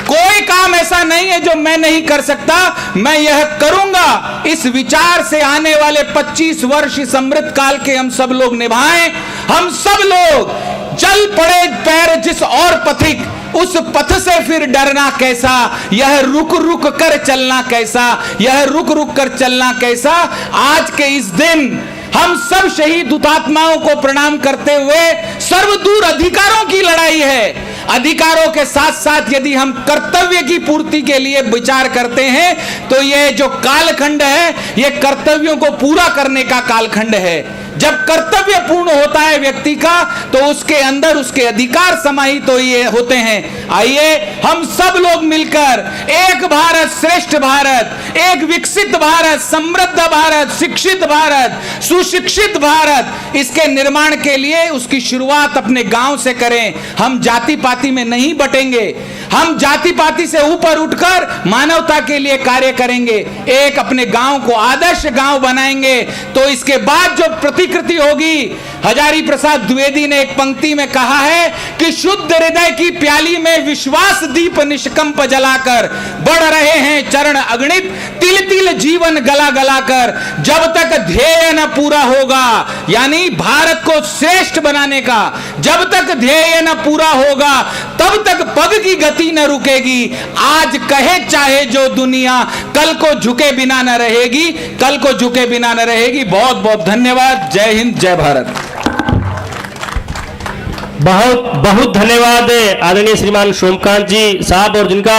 कोई काम ऐसा नहीं है जो मैं नहीं कर सकता, मैं यह करूंगा। इस विचार से आने वाले 25 वर्ष इस अमृत काल के हम सब लोग निभाएं। हम सब लोग चल पड़े पैर जिस और पथिक, उस पथ से फिर डरना कैसा, यह रुक रुक कर चलना कैसा, यह रुक रुक कर चलना कैसा। आज के इस दिन हम सब शहीद हुतात्माओं को प्रणाम करते हुए सर्वदूर अधिकारों की लड़ाई है। अधिकारों के साथ साथ यदि हम कर्तव्य की पूर्ति के लिए विचार करते हैं तो यह जो कालखंड है यह कर्तव्यों को पूरा करने का कालखंड है। जब कर्तव्य पूर्ण होता है व्यक्ति का तो उसके अंदर उसके अधिकार समाहित तो ये होते हैं। आइए हम सब लोग मिलकर एक भारत श्रेष्ठ भारत, एक विकसित भारत, समृद्ध भारत, शिक्षित भारत, सुशिक्षित भारत, इसके निर्माण के लिए उसकी शुरुआत अपने गांव से करें। हम जाति पाति में नहीं बटेंगे, हम जाति पाति से ऊपर उठकर मानवता के लिए कार्य करेंगे, एक अपने गांव को आदर्श गांव बनाएंगे। तो इसके बाद जो प्रतिकृति होगी, हजारी प्रसाद द्विवेदी ने एक पंक्ति में कहा है कि शुद्ध हृदय की प्याली में विश्वास दीप निष्कंप जलाकर बढ़ रहे हैं चरण अगणित, तिल तिल जीवन गला गला कर, जब तक ध्येय न पूरा होगा, यानी भारत को श्रेष्ठ बनाने का जब तक ध्येय न पूरा होगा तब तक पग की गति न रुकेगी। आज कहे चाहे जो दुनिया, कल को झुके बिना न रहेगी, कल को झुके बिना न रहेगी। बहुत बहुत धन्यवाद। जय हिंद, जय भारत। बहुत बहुत धन्यवाद आदरणीय श्रीमान सोमकांत जी साहब, और जिनका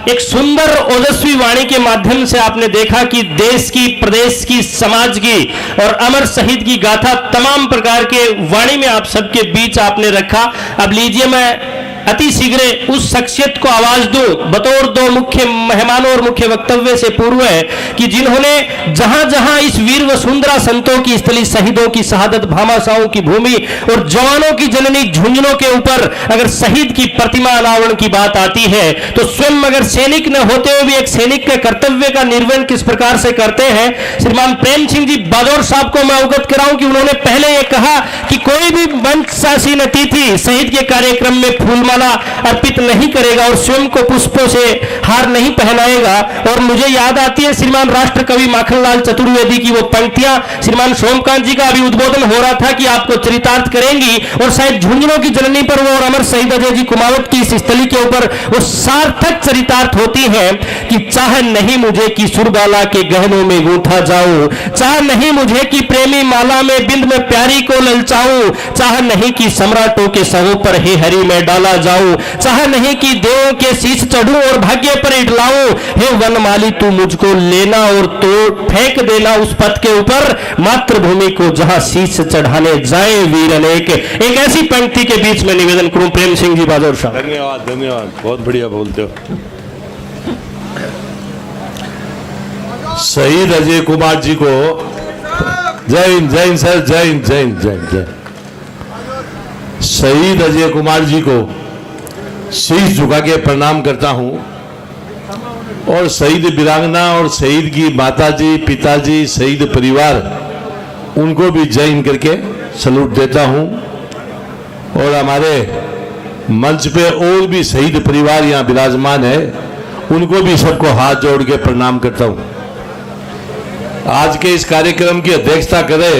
एक सुंदर ओजस्वी वाणी के माध्यम से आपने देखा कि देश की, प्रदेश की, समाज की और अमर शहीद की गाथा तमाम प्रकार के वाणी में आप सबके बीच आपने रखा। अब लीजिए मैं अति शीघ्र उस शख्सियत को आवाज दूं बतौर दो मुख्य मेहमानों और मुख्य वक्तव्य से पूर्व है कि जिन्होंने जहां जहां इस वीर वसुंधरा संतों की स्थली, शहीदों की शहादत, भामाशाहों की भूमि और जवानों की जननी झुंझुनों के ऊपर अगर शहीद की प्रतिमा अनावरण की बात आती है तो स्वयं अगर सैनिक न होते हुए भी एक सैनिक के कर्तव्य का निर्वहन किस प्रकार से करते हैं, श्रीमान प्रेम सिंह जी बादौर साहब को मैं अवगत कराऊं कि उन्होंने पहले यह कहा कि कोई भी वंशशासीन अतिथि शहीद के कार्यक्रम में फूल माला अर्पित नहीं करेगा और स्वयं को पुष्पों से हार नहीं पहनाएगा। और मुझे याद आती है श्रीमान राष्ट्र कवि माखनलाल चतुर्वेदी की वो पंक्तियां, श्रीमान सोमकांत जी का अभी उद्बोधन हो रहा था कि आपको चरितार्थ करेंगी, और शायद झुंझुनों की जननी पर वो और अमर शहीद अजय जी कुमावत की इस स्थली के ऊपर वो सार्थक चरितार्थ होती है कि चाह नहीं मुझे कि सुरबाला के गहनों में गूंथा जाऊं, चाह नहीं मुझे कि प्रेमी माला में बिंद में प्यारी को ललचाऊं, चाह नहीं कि सम्राटों के सहों पर हे हरि में डाला जाऊं, चाह नहीं कि देवों के शीश चढ़ूं और भाग्य पर इडलाऊं, हे वनमाली तू मुझको लेना और तोड़ फेंक देना उस पथ के ऊपर, मातृभूमि को जहां शीश चढ़ाने जाए वीर अनेक। एक ऐसी पंक्ति के बीच में निवेदन करूं प्रेम सिंह जी बाजौर साहब। धन्यवाद धन्यवाद, बहुत बढ़िया बोलते हो। शहीद अजय कुमार जी को जय हिंद, जय हिंद सर, जय हिंद, जय हिंद, जय हिंद, जय। शहीद अजय कुमार जी को शीश झुका के प्रणाम करता हूं, और शहीद वीरांगना और शहीद की माताजी, पिताजी, शहीद परिवार, उनको भी जय हिंद करके सलूट देता हूं। और हमारे मंच पे और भी शहीद परिवार यहाँ विराजमान है, उनको भी सबको हाथ जोड़ के प्रणाम करता हूं। आज के इस कार्यक्रम की अध्यक्षता करें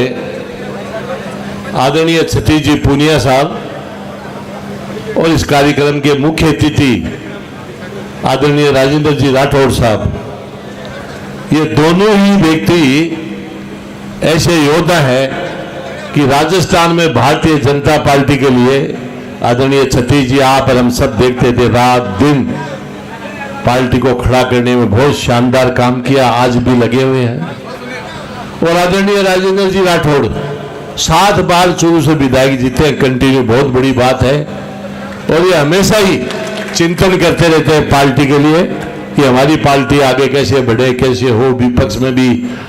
आदरणीय सतीश जी पूनिया साहब, और इस कार्यक्रम के मुख्य अतिथि आदरणीय राजेंद्र जी राठौड़ साहब। ये दोनों ही व्यक्ति ऐसे योद्धा हैं कि राजस्थान में भारतीय जनता पार्टी के लिए आदरणीय सतीश जी, आप और हम सब देखते थे, रात दिन पार्टी को खड़ा करने में बहुत शानदार काम किया, आज भी लगे हुए हैं। और आदरणीय राजेंद्र जी राठौड़ 7 बार चूरू से विधायक जीते हैं कंटिन्यू, बहुत बड़ी बात है। और ये हमेशा ही चिंतन करते रहते हैं पार्टी के लिए कि हमारी पार्टी आगे कैसे बढ़े, कैसे हो। विपक्ष में भी,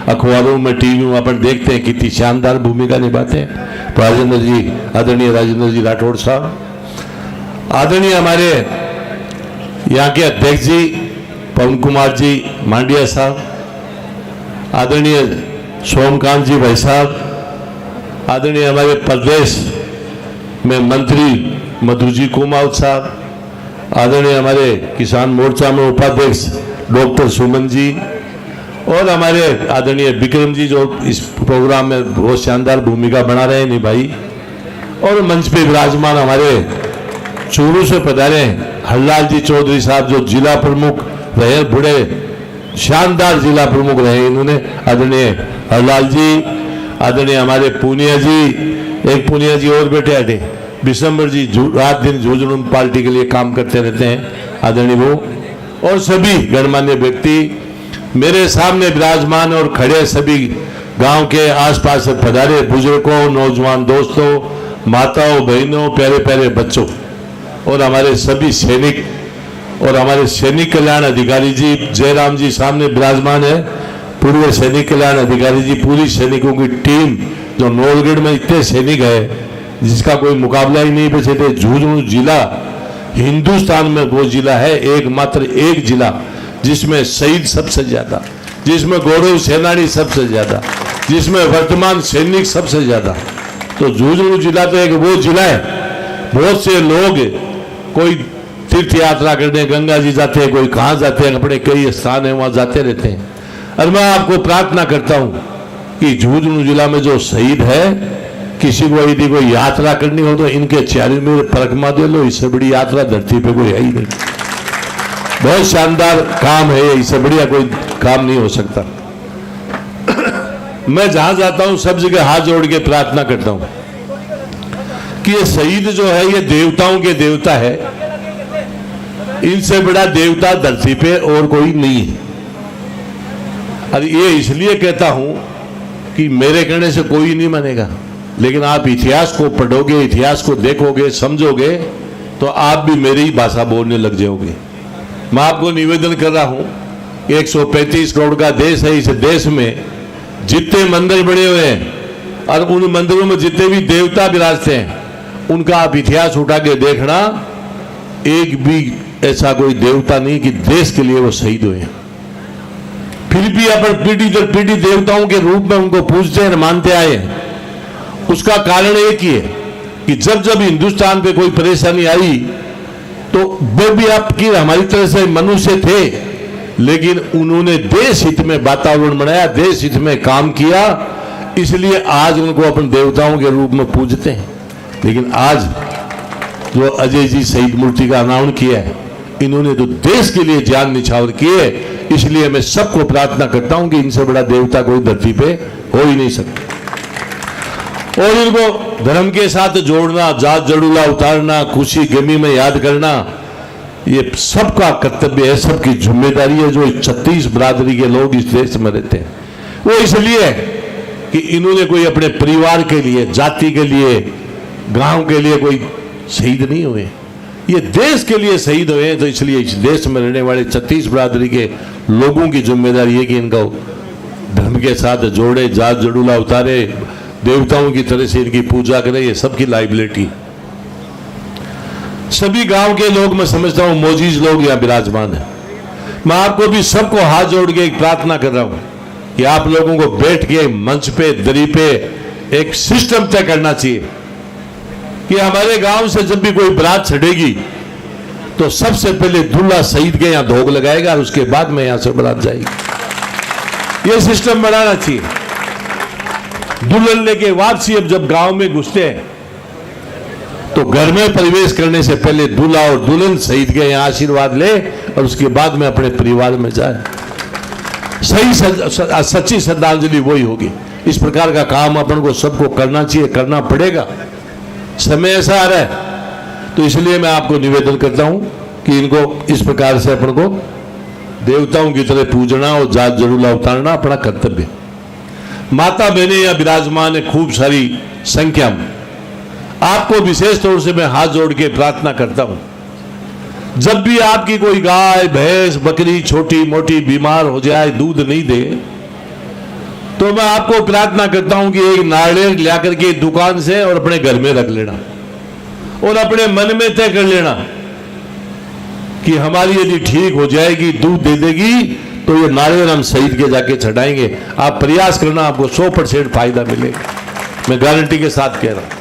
अखबारों में, टीवी में अपन देखते हैं कितनी शानदार भूमिका निभाते हैं। तो राजेंद्र जी, आदरणीय राजेंद्र जी राठौड़ साहब, आदरणीय हमारे यहाँ के अध्यक्ष जी पवन कुमार जी मांडिया साहब, आदरणीय सोमकांत जी भाई साहब, आदरणीय हमारे प्रदेश में मंत्री मधु जी कुमावत साहब, आदरणीय हमारे किसान मोर्चा में उपाध्यक्ष डॉक्टर सुमन जी, और हमारे आदरणीय विक्रम जी जो इस प्रोग्राम में बहुत शानदार भूमिका बना रहे हैं निभाई, और मंच पे विराजमान हमारे चूरू से पधारे हरलाल जी चौधरी साहब जो जिला प्रमुख रहे, बड़े शानदार जिला प्रमुख रहे इन्होंने, आदरणीय हरलाल जी, आदरणीय हमारे पूनिया जी, एक पूनिया जी और बैठे आटे बिशंबर जी, रात दिन झुंझुनू पार्टी के लिए काम करते रहते हैं, आदरणीय वो, और सभी गणमान्य व्यक्ति मेरे सामने विराजमान और खड़े, सभी गांव के आसपास से पधारे बुजुर्गों, नौजवान दोस्तों, माताओं, बहनों, प्यारे प्यारे बच्चों, और हमारे सभी सैनिक और हमारे सैनिक कल्याण अधिकारी जी जयराम जी सामने विराजमान है, पूर्व सैनिक कल्याण अधिकारी जी, पूरी सैनिकों की टीम जो नौलगढ़ में इतने सैनिक है जिसका कोई मुकाबला ही नहीं बचे थे। झुंझुनू जिला हिंदुस्तान में वो जिला है, एकमात्र एक जिला जिसमें शहीद सबसे ज्यादा, जिसमें गौरव सेनानी सबसे ज्यादा, जिसमें वर्तमान सैनिक सबसे ज्यादा। तो झुंझुनू जिला तो एक वो जिला है, बहुत से लोग कोई तीर्थ यात्रा करने गंगा जी जाते हैं, कोई कहाँ जाते हैं, अपने कई स्थान है वहां जाते रहते हैं। और मैं आपको प्रार्थना करता हूं कि झुंझुनू जिला में जो शहीद है, किसी को यदि कोई यात्रा करनी हो तो इनके चेहरे में परिक्रमा दे लो, इससे बड़ी यात्रा धरती पे कोई है ही नहीं। बहुत शानदार काम है, इससे बढ़िया कोई काम नहीं हो सकता। मैं जहां जाता हूं सब जगह हाथ जोड़ के प्रार्थना करता हूं कि ये शहीद जो है ये देवताओं के देवता है, इनसे बड़ा देवता धरती पे और कोई नहीं है। और ये इसलिए कहता हूं कि मेरे कहने से कोई नहीं मानेगा, लेकिन आप इतिहास को पढ़ोगे, इतिहास को देखोगे, समझोगे तो आप भी मेरी ही भाषा बोलने लग जाओगे। मैं आपको निवेदन कर रहा हूं, 135 करोड़ का देश है, इस देश में जितने मंदिर बने हुए हैं और उन मंदिरों में जितने भी देवता विराजते हैं उनका आप इतिहास उठा के देखना, एक भी ऐसा कोई देवता नहीं कि देश के लिए वो शहीद हुए। फिर भी अपन पीढ़ी दर पीढ़ी देवताओं के रूप में उनको पूजते हैं, मानते आए हैं। उसका कारण एक ही है कि जब जब हिंदुस्तान पे कोई परेशानी आई तो वो भी आपकी हमारी तरह से मनुष्य थे, लेकिन उन्होंने देश हित में वातावरण बनाया, देश हित में काम किया, इसलिए आज उनको अपन देवताओं के रूप में पूजते हैं। लेकिन आज जो अजय जी शहीद मूर्ति का अनावरण किया है, इन्होंने तो देश के लिए जान निछावर किए, इसलिए मैं सबको प्रार्थना करता हूं कि इनसे बड़ा देवता कोई धरती पे हो ही नहीं सकता। और इनको धर्म के साथ जोड़ना, जात जड़ूला उतारना, खुशी गमी में याद करना, ये सबका कर्तव्य है, सबकी जिम्मेदारी है। जो 36 बरादरी के लोग इस देश में रहते हैं, वो इसलिए कि इन्होंने कोई अपने परिवार के लिए, जाति के लिए, गांव के लिए कोई शहीद नहीं हुए, ये देश के लिए शहीद हुए। तो इसलिए इस देश में रहने वाले 36 बरादरी के लोगों की जिम्मेदारी है कि इनको धर्म के साथ जोड़े, जात जड़ूला उतारे, देवताओं की तरह से इनकी पूजा करें। ये सबकी लाइबिलिटी। सभी गांव के लोग, मैं समझता हूं मोजीज लोग यहाँ विराजमान है। मैं आपको भी सबको हाथ जोड़ के एक प्रार्थना कर रहा हूं कि आप लोगों को बैठ के मंच पे, दरी पे एक सिस्टम तय करना चाहिए कि हमारे गांव से जब भी कोई बारात छड़ेगी तो सबसे पहले दूल्हा शहीद के यहां धोख लगाएगा और उसके बाद में यहां से बारात जाएगी। यह सिस्टम बनाना चाहिए। दुल्हन लेके वापसी अब जब गांव में घुसते हैं तो घर में प्रवेश करने से पहले दूल्हा और दुल्हन शहीद के यहाँ आशीर्वाद ले और उसके बाद में अपने परिवार में जाए। सच्ची श्रद्धांजलि वही होगी। इस प्रकार का काम अपन को सबको करना चाहिए, करना पड़ेगा। समय ऐसा आ रहा है, तो इसलिए मैं आपको निवेदन करता हूं कि इनको इस प्रकार से अपन को देवताओं की तरह पूजना और जात जड़ूला उतारना अपना कर्तव्य। माता बहनें यहाँ विराजमान है खूब सारी संख्या में। आपको विशेष तौर से मैं हाथ जोड़ के प्रार्थना करता हूं, जब भी आपकी कोई गाय, भैंस, बकरी छोटी मोटी बीमार हो जाए, दूध नहीं दे, तो मैं आपको प्रार्थना करता हूं कि एक नारियल ला करके दुकान से और अपने घर में रख लेना और अपने मन में तय कर लेना कि हमारी यदि ठीक हो जाएगी, दूध दे देगी, तो ये नारियल हम शहीद के जाके चढ़ाएंगे। आप प्रयास करना, आपको 100% फायदा मिलेगा। मैं गारंटी के साथ कह रहा हूं।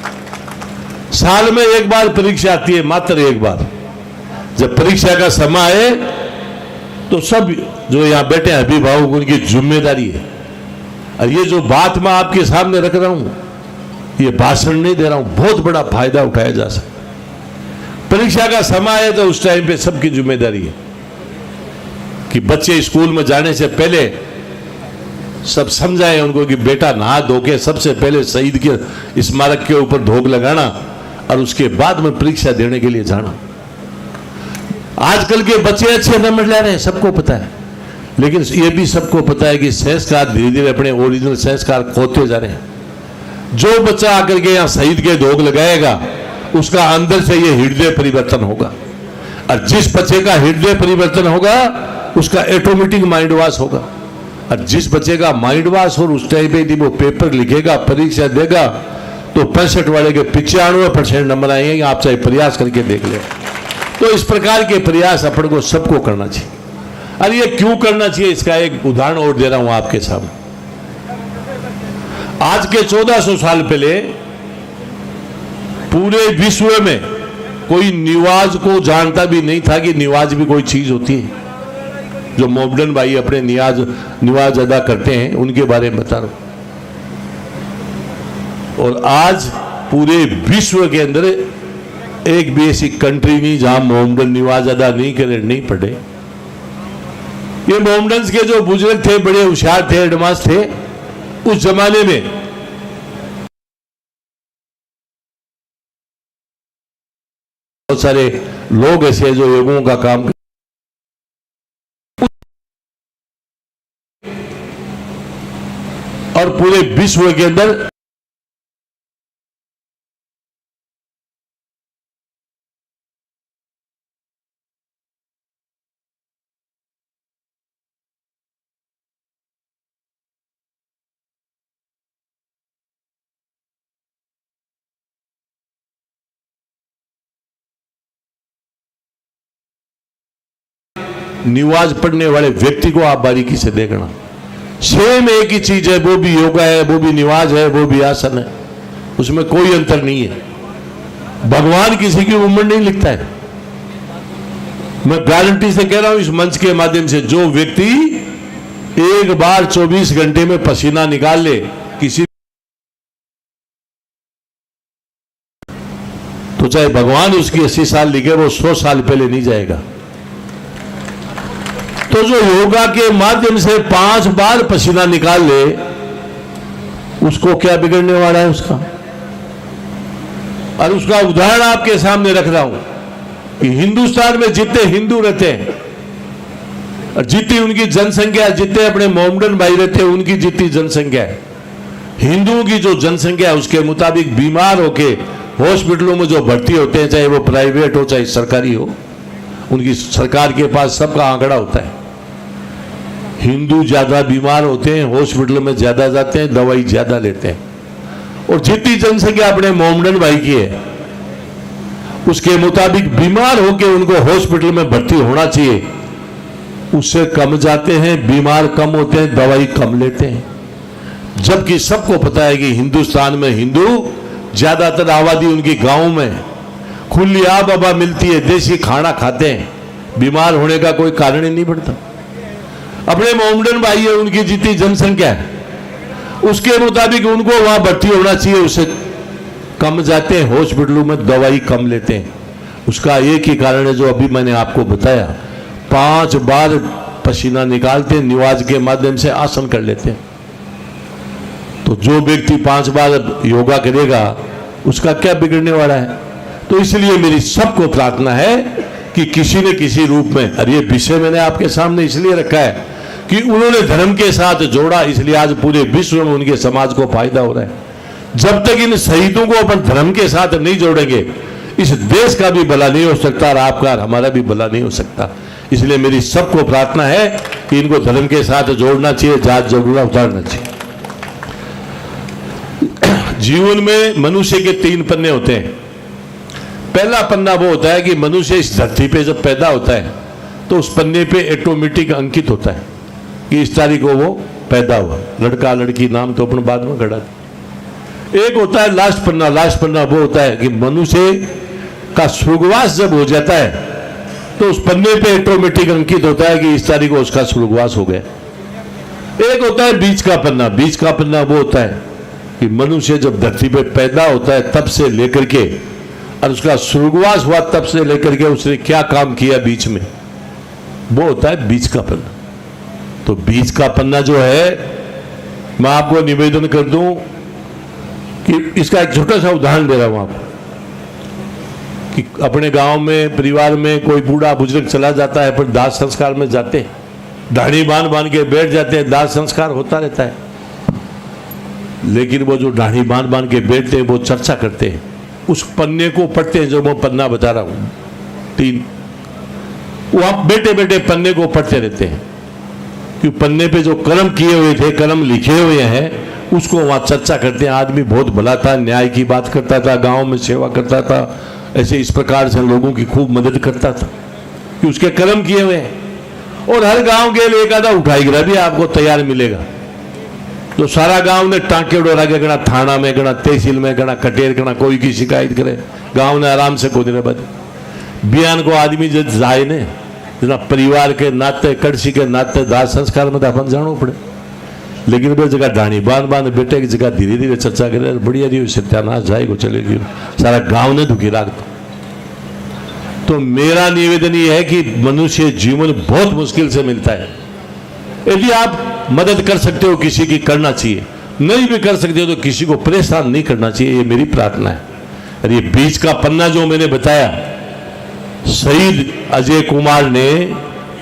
साल में एक बार परीक्षा आती है, मात्र एक बार। जब परीक्षा का समय आए तो सब जो यहां बैठे हैं अभिभावक, उनकी जिम्मेदारी है। और ये जो बात मैं आपके सामने रख रहा हूं, ये भाषण नहीं दे रहा हूं, बहुत बड़ा फायदा उठाया जा सकता। परीक्षा का समय आए तो उस टाइम पे सबकी जिम्मेदारी है कि बच्चे स्कूल में जाने से पहले सब समझाए उनको कि बेटा नहा धो के सबसे पहले शहीद के स्मारक के ऊपर धोख लगाना और उसके बाद में परीक्षा देने के लिए जाना। आजकल के बच्चे अच्छे नंबर ले रहे हैं, सबको पता है, लेकिन ये भी सबको पता है कि संस्कार धीरे धीरे अपने ओरिजिनल संस्कार खोते जा रहे हैं। जो बच्चा आकर के यहाँ शहीद के धोख लगाएगा, उसका अंदर से ये हृदय परिवर्तन होगा, और जिस बच्चे का हृदय परिवर्तन होगा उसका ऑटोमेटिक माइंड वॉश होगा। और जिस बच्चे का माइंड वॉश और उस टाइम पे वो पेपर लिखेगा, परीक्षा देगा, तो 65 वाले के 95% नंबर आएंगे। आप चाहे प्रयास करके देख ले। तो इस प्रकार के प्रयास अपन को सबको करना चाहिए। और ये क्यों करना चाहिए, इसका एक उदाहरण और दे रहा हूं आपके सामने। आज के 1400 साल पहले पूरे विश्व में कोई निवाज को जानता भी नहीं था कि निवाज भी कोई चीज होती है। जो मोमडन भाई अपने निवाज अदा करते हैं, उनके बारे में बता रहा हूं। और आज पूरे विश्व के अंदर एक भी ऐसी कंट्री नहीं जहां मोमडन निवाज अदा नहीं करे, नहीं पढ़े। ये मोमडन्स के जो बुजुर्ग थे, बड़े होशियार थे, एडवांस थे उस जमाने में। बहुत सारे लोग ऐसे जो योगों का काम और पूरे विश्व के अंदर निवाज पढ़ने वाले व्यक्ति को आप बारीकी से देखना, सेम एक ही चीज है। वो भी योगा है, वो भी निवाज है, वो भी आसन है, उसमें कोई अंतर नहीं है। भगवान किसी की उम्र नहीं लिखता है। मैं गारंटी से कह रहा हूं इस मंच के माध्यम से, जो व्यक्ति एक बार 24 घंटे में पसीना निकाल ले, किसी तो चाहे भगवान उसकी 80 साल लिखे, वो 100 साल पहले नहीं जाएगा। तो जो योगा के माध्यम से 5 बार पसीना निकाल ले, उसको क्या बिगड़ने वाला है उसका। और उसका उदाहरण आपके सामने रख रहा हूं कि हिंदुस्तान में जितने हिंदू रहते हैं और जितनी उनकी जनसंख्या, जितने अपने मोहम्मदन भाई रहते हैं उनकी जितनी जनसंख्या है, हिंदुओं की जो जनसंख्या है उसके मुताबिक बीमार होके हॉस्पिटलों में जो भर्ती होते हैं, चाहे वो प्राइवेट हो चाहे सरकारी हो, उनकी सरकार के पास सबका आंकड़ा होता है। हिंदू ज्यादा बीमार होते हैं, हॉस्पिटल में ज्यादा जाते हैं, दवाई ज्यादा लेते हैं। और जितनी जनसंख्या अपने मोहम्मदन भाई की है उसके मुताबिक बीमार होकर उनको हॉस्पिटल में भर्ती होना चाहिए, उससे कम जाते हैं, बीमार कम होते हैं, दवाई कम लेते हैं। जबकि सबको पता है कि हिंदुस्तान में हिंदू ज्यादातर आबादी उनकी गांव में खुली आब हवा मिलती है, देसी खाना खाते हैं, बीमार होने का कोई कारण ही नहीं पड़ता। अपने मोहम्मदन भाई है, उनकी जितनी जनसंख्या है उसके मुताबिक उनको वहां भर्ती होना चाहिए, उससे कम जाते हैं हॉस्पिटलों में, दवाई कम लेते हैं। उसका एक ही कारण है जो अभी मैंने आपको बताया, 5 बार पसीना निकालते हैं, निवाज के माध्यम से आसन कर लेते हैं। तो जो व्यक्ति 5 बार योगा करेगा उसका क्या बिगड़ने वाला है। तो इसलिए मेरी सबको प्रार्थना है कि किसी न किसी रूप में, और ये विषय मैंने आपके सामने इसलिए रखा है कि उन्होंने धर्म के साथ जोड़ा, इसलिए आज पूरे विश्व में उनके समाज को फायदा हो रहा है। जब तक इन शहीदों को अपन धर्म के साथ नहीं जोड़ेंगे, इस देश का भी भला नहीं हो सकता और आपका और हमारा भी भला नहीं हो सकता। इसलिए मेरी सबको प्रार्थना है कि इनको धर्म के साथ जोड़ना चाहिए, जात जबरना उतारना चाहिए। जीवन में मनुष्य के 3 पन्ने होते हैं। पहला पन्ना वो होता है कि मनुष्य इस धरती पे जब पैदा होता है तो उस पन्ने पे ऑटोमेटिक अंकित होता है कि इस तारीख को वो पैदा हुआ, लड़का लड़की नाम तो अपन बाद में गढ़ा। एक होता है लास्ट पन्ना। लास्ट पन्ना वो होता है कि मनुष्य का स्वर्गवास जब हो जाता है तो उस पन्ने पे ऑटोमेटिक अंकित होता है कि इस तारीख को उसका स्वर्गवास हो गया। एक होता है बीच का पन्ना। बीच का पन्ना वो होता है कि मनुष्य जब धरती पे पैदा होता है तब से लेकर के और उसका स्वर्गवास हुआ तब से लेकर के उसने क्या काम किया बीच में, वो होता है बीच का पन्ना। तो बीच का पन्ना जो है, मैं आपको निवेदन कर दूं कि इसका एक छोटा सा उदाहरण दे रहा हूं आपको कि अपने गांव में परिवार में कोई बूढ़ा बुजुर्ग चला जाता है, पर दाह संस्कार में जाते हैं, दाढ़ी बांध के बैठ जाते हैं, दाह संस्कार होता रहता है। लेकिन वो जो दाढ़ी बांध के बैठते हैं वो चर्चा करते हैं, उस पन्ने को पढ़ते हैं। जो मैं पन्ना बता रहा हूं 3, वो आप बैठे बैठे पन्ने को पढ़ते रहते हैं कि पन्ने पे जो कर्म किए हुए थे, कर्म लिखे हुए हैं, उसको वहां चर्चा करते हैं। आदमी बहुत भला था, न्याय की बात करता था, गांव में सेवा करता था, ऐसे इस प्रकार से लोगों की खूब मदद करता था कि उसके कर्म किए हुए हैं। और हर गांव के लिए एक आधा उठाई गिरा भी आपको तैयार मिलेगा। तो सारा गांव ने टांके डोरा के गणा थाना में, गणा तहसील में, गणा कटेर, गणा कोई की शिकायत करे, गांव ने आराम से को दिन बाद बयान को आदमी जब जाए ने जना परिवार के नाते, कड़सी के नाते दाह संस्कार में अपन जानो पड़े। लेकिन वो जगह डाणी बांध बेटे की जगह धीरे धीरे चर्चा करे, बढ़िया रही सत्यानाश जाएगा चलेगी, सारा गांव ने दुखी राख दो। तो मेरा निवेदन ये है कि मनुष्य जीवन बहुत मुश्किल से मिलता है। यदि आप मदद कर सकते हो किसी की, करना चाहिए। नहीं भी कर सकते हो तो किसी को परेशान नहीं करना चाहिए, ये मेरी प्रार्थना है। और ये बीच का पन्ना जो मैंने बताया, शहीद अजय कुमार ने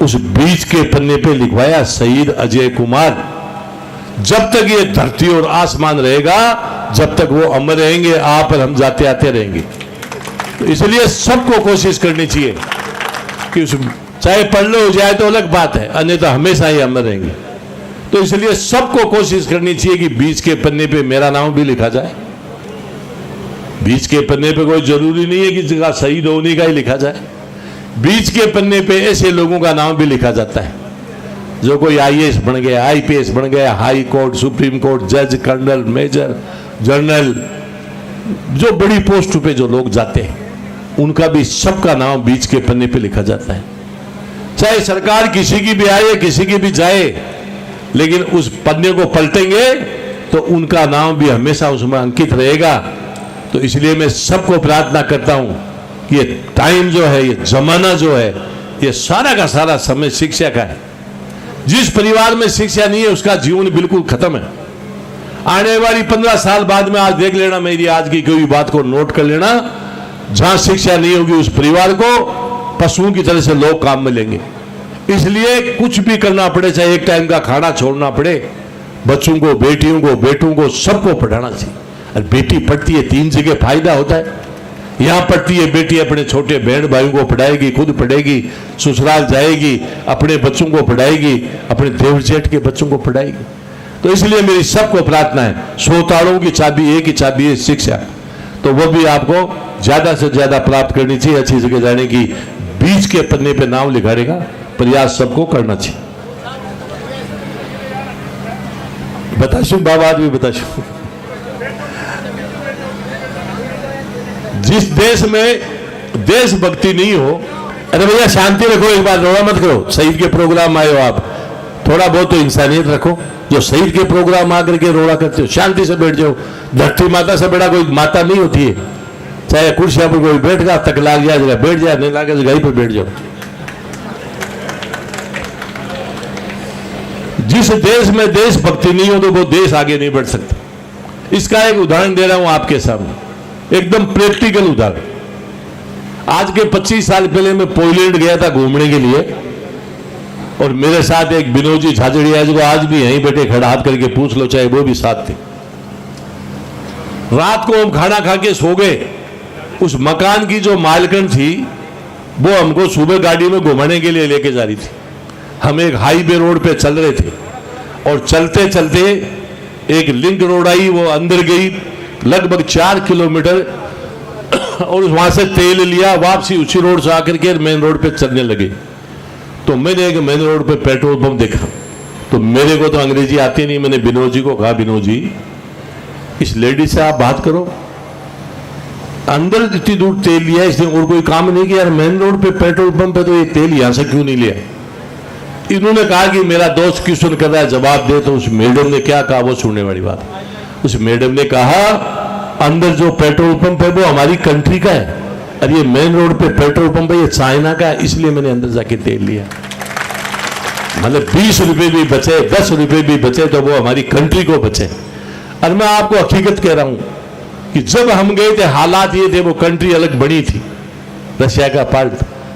उस बीच के पन्ने पे लिखवाया, शहीद अजय कुमार। जब तक ये धरती और आसमान रहेगा, जब तक वो अमर रहेंगे, आप और हम जाते आते रहेंगे। तो इसलिए सबको कोशिश करनी चाहिए कि उस चाहे पढ़ने हो जाए तो अलग बात है, अन्यथा हमेशा ही अमर रहेंगे। तो इसलिए सबको कोशिश करनी चाहिए कि बीच के पन्ने पे मेरा नाम भी लिखा जाए। बीच के पन्ने पे कोई जरूरी नहीं है कि जगह शहीद होने का ही लिखा जाए। बीच के पन्ने पे ऐसे लोगों का नाम भी लिखा जाता है जो कोई आईएएस बन गया, आईपीएस बन गया, हाई कोर्ट, सुप्रीम कोर्ट, जज, कर्नल, मेजर, जनरल, जो बड़ी पोस्ट पे जो लोग जाते हैं, उनका भी सबका नाम बीच के पन्ने पे लिखा जाता है। चाहे सरकार किसी की भी आए किसी की भी जाए, लेकिन उस पन्ने को पलटेंगे तो उनका नाम भी हमेशा उसमें अंकित रहेगा। तो इसलिए मैं सबको प्रार्थना करता हूं कि ये टाइम जो है, ये जमाना जो है, ये सारा का सारा समय शिक्षा का है। जिस परिवार में शिक्षा नहीं है उसका जीवन बिल्कुल खत्म है। आने वाली 15 साल बाद में आज देख लेना, मेरी आज की कोई बात को नोट कर लेना, जहां शिक्षा नहीं होगी उस परिवार को पशुओं की तरह से लोग काम में लेंगे। इसलिए कुछ भी करना पड़े, चाहे एक टाइम का खाना छोड़ना पड़े, बच्चों को, बेटियों को, बेटों को, सबको पढ़ाना चाहिए। और बेटी पढ़ती है 3 जगह फायदा होता है। यहां पढ़ती है बेटी, अपने छोटे बहन भाइयों को पढ़ाएगी, खुद पढ़ेगी, ससुराल जाएगी, अपने बच्चों को पढ़ाएगी, अपने देवर जेठ के बच्चों को पढ़ाएगी। तो इसलिए मेरी सबको प्रार्थना है, 100 तालों की चाबी एक ही चाबी है, शिक्षा। तो वो भी आपको ज्यादा से ज्यादा प्राप्त करनी चाहिए, अच्छी जगह जाने की। बीच के पन्ने पे नाम लिखाने का प्रयास सबको करना चाहिए। बताशु बाबा भी बताशु, जिस देश में देशभक्ति नहीं हो, अरे भैया शांति रखो, एक बार रोना मत करो। शहीद के प्रोग्राम आए हो आप, थोड़ा बहुत तो इंसानियत रखो। जो शहीद के प्रोग्राम आकर के रोड़ा करते हो, शांति से बैठ जाओ। धरती माता से बड़ा कोई माता नहीं होती है। चाहे कुर्सियां पर कोई बैठ गया, तक लाग जाए बैठ जाए, नहीं लागे जगह पर बैठ जाओ। जिस देश में देशभक्ति नहीं हो तो वो देश आगे नहीं बढ़ सकता। इसका एक उदाहरण दे रहा हूं आपके सामने, एकदम प्रैक्टिकल उदाहरण। आज के 25 साल पहले मैं पोलैंड गया था घूमने के लिए, और मेरे साथ एक विनोद जी झाझड़िया, जो आज भी यहीं बैठे, खड़ा हाथ करके पूछ लो, चाहे वो भी साथ थे। रात को हम खाना खा के सो गए। उस मकान की जो मालकिन थी वो हमको सुबह गाड़ी में घुमाने के लिए लेके जा रही थी। हम एक हाईवे रोड पे चल रहे थे, और चलते चलते एक लिंक रोड आई, वो अंदर गई लगभग 4 किलोमीटर, और वहां से तेल लिया, वापसी उसी रोड से आकर के मेन रोड पे चलने लगे। तो मैंने एक मेन रोड पे पेट्रोल पंप देखा। तो मेरे को तो अंग्रेजी आती नहीं, मैंने विनोद जी को कहा, विनोद जी इस लेडी से आप बात करो, अंदर इतनी दूर तेल लिया इसने और कोई काम नहीं किया, मेन रोड पे पेट्रोल पंप है तो ये तेल यहां से क्यों नहीं लिया। इन्होंने कहा कि मेरा दोस्त क्वेश्चन कर रहा है, जवाब दे। तो उस मैडम ने क्या कहा, वो सुनने वाली बात। उस मैडम ने कहा, अंदर जो पेट्रोल पंप है वो हमारी कंट्री का है, और ये मेन रोड पे पेट्रोल पंप है ये चाइना का है, इसलिए मैंने अंदर जाके तेल लिया। मतलब 20 रुपए भी बचे, 10 रुपए भी बचे तो वो हमारी कंट्री को बचे। और मैं आपको हकीकत कह रहा हूं कि जब हम गए थे हालात ये थे, वो कंट्री अलग बनी थी, रशिया का पार्ट,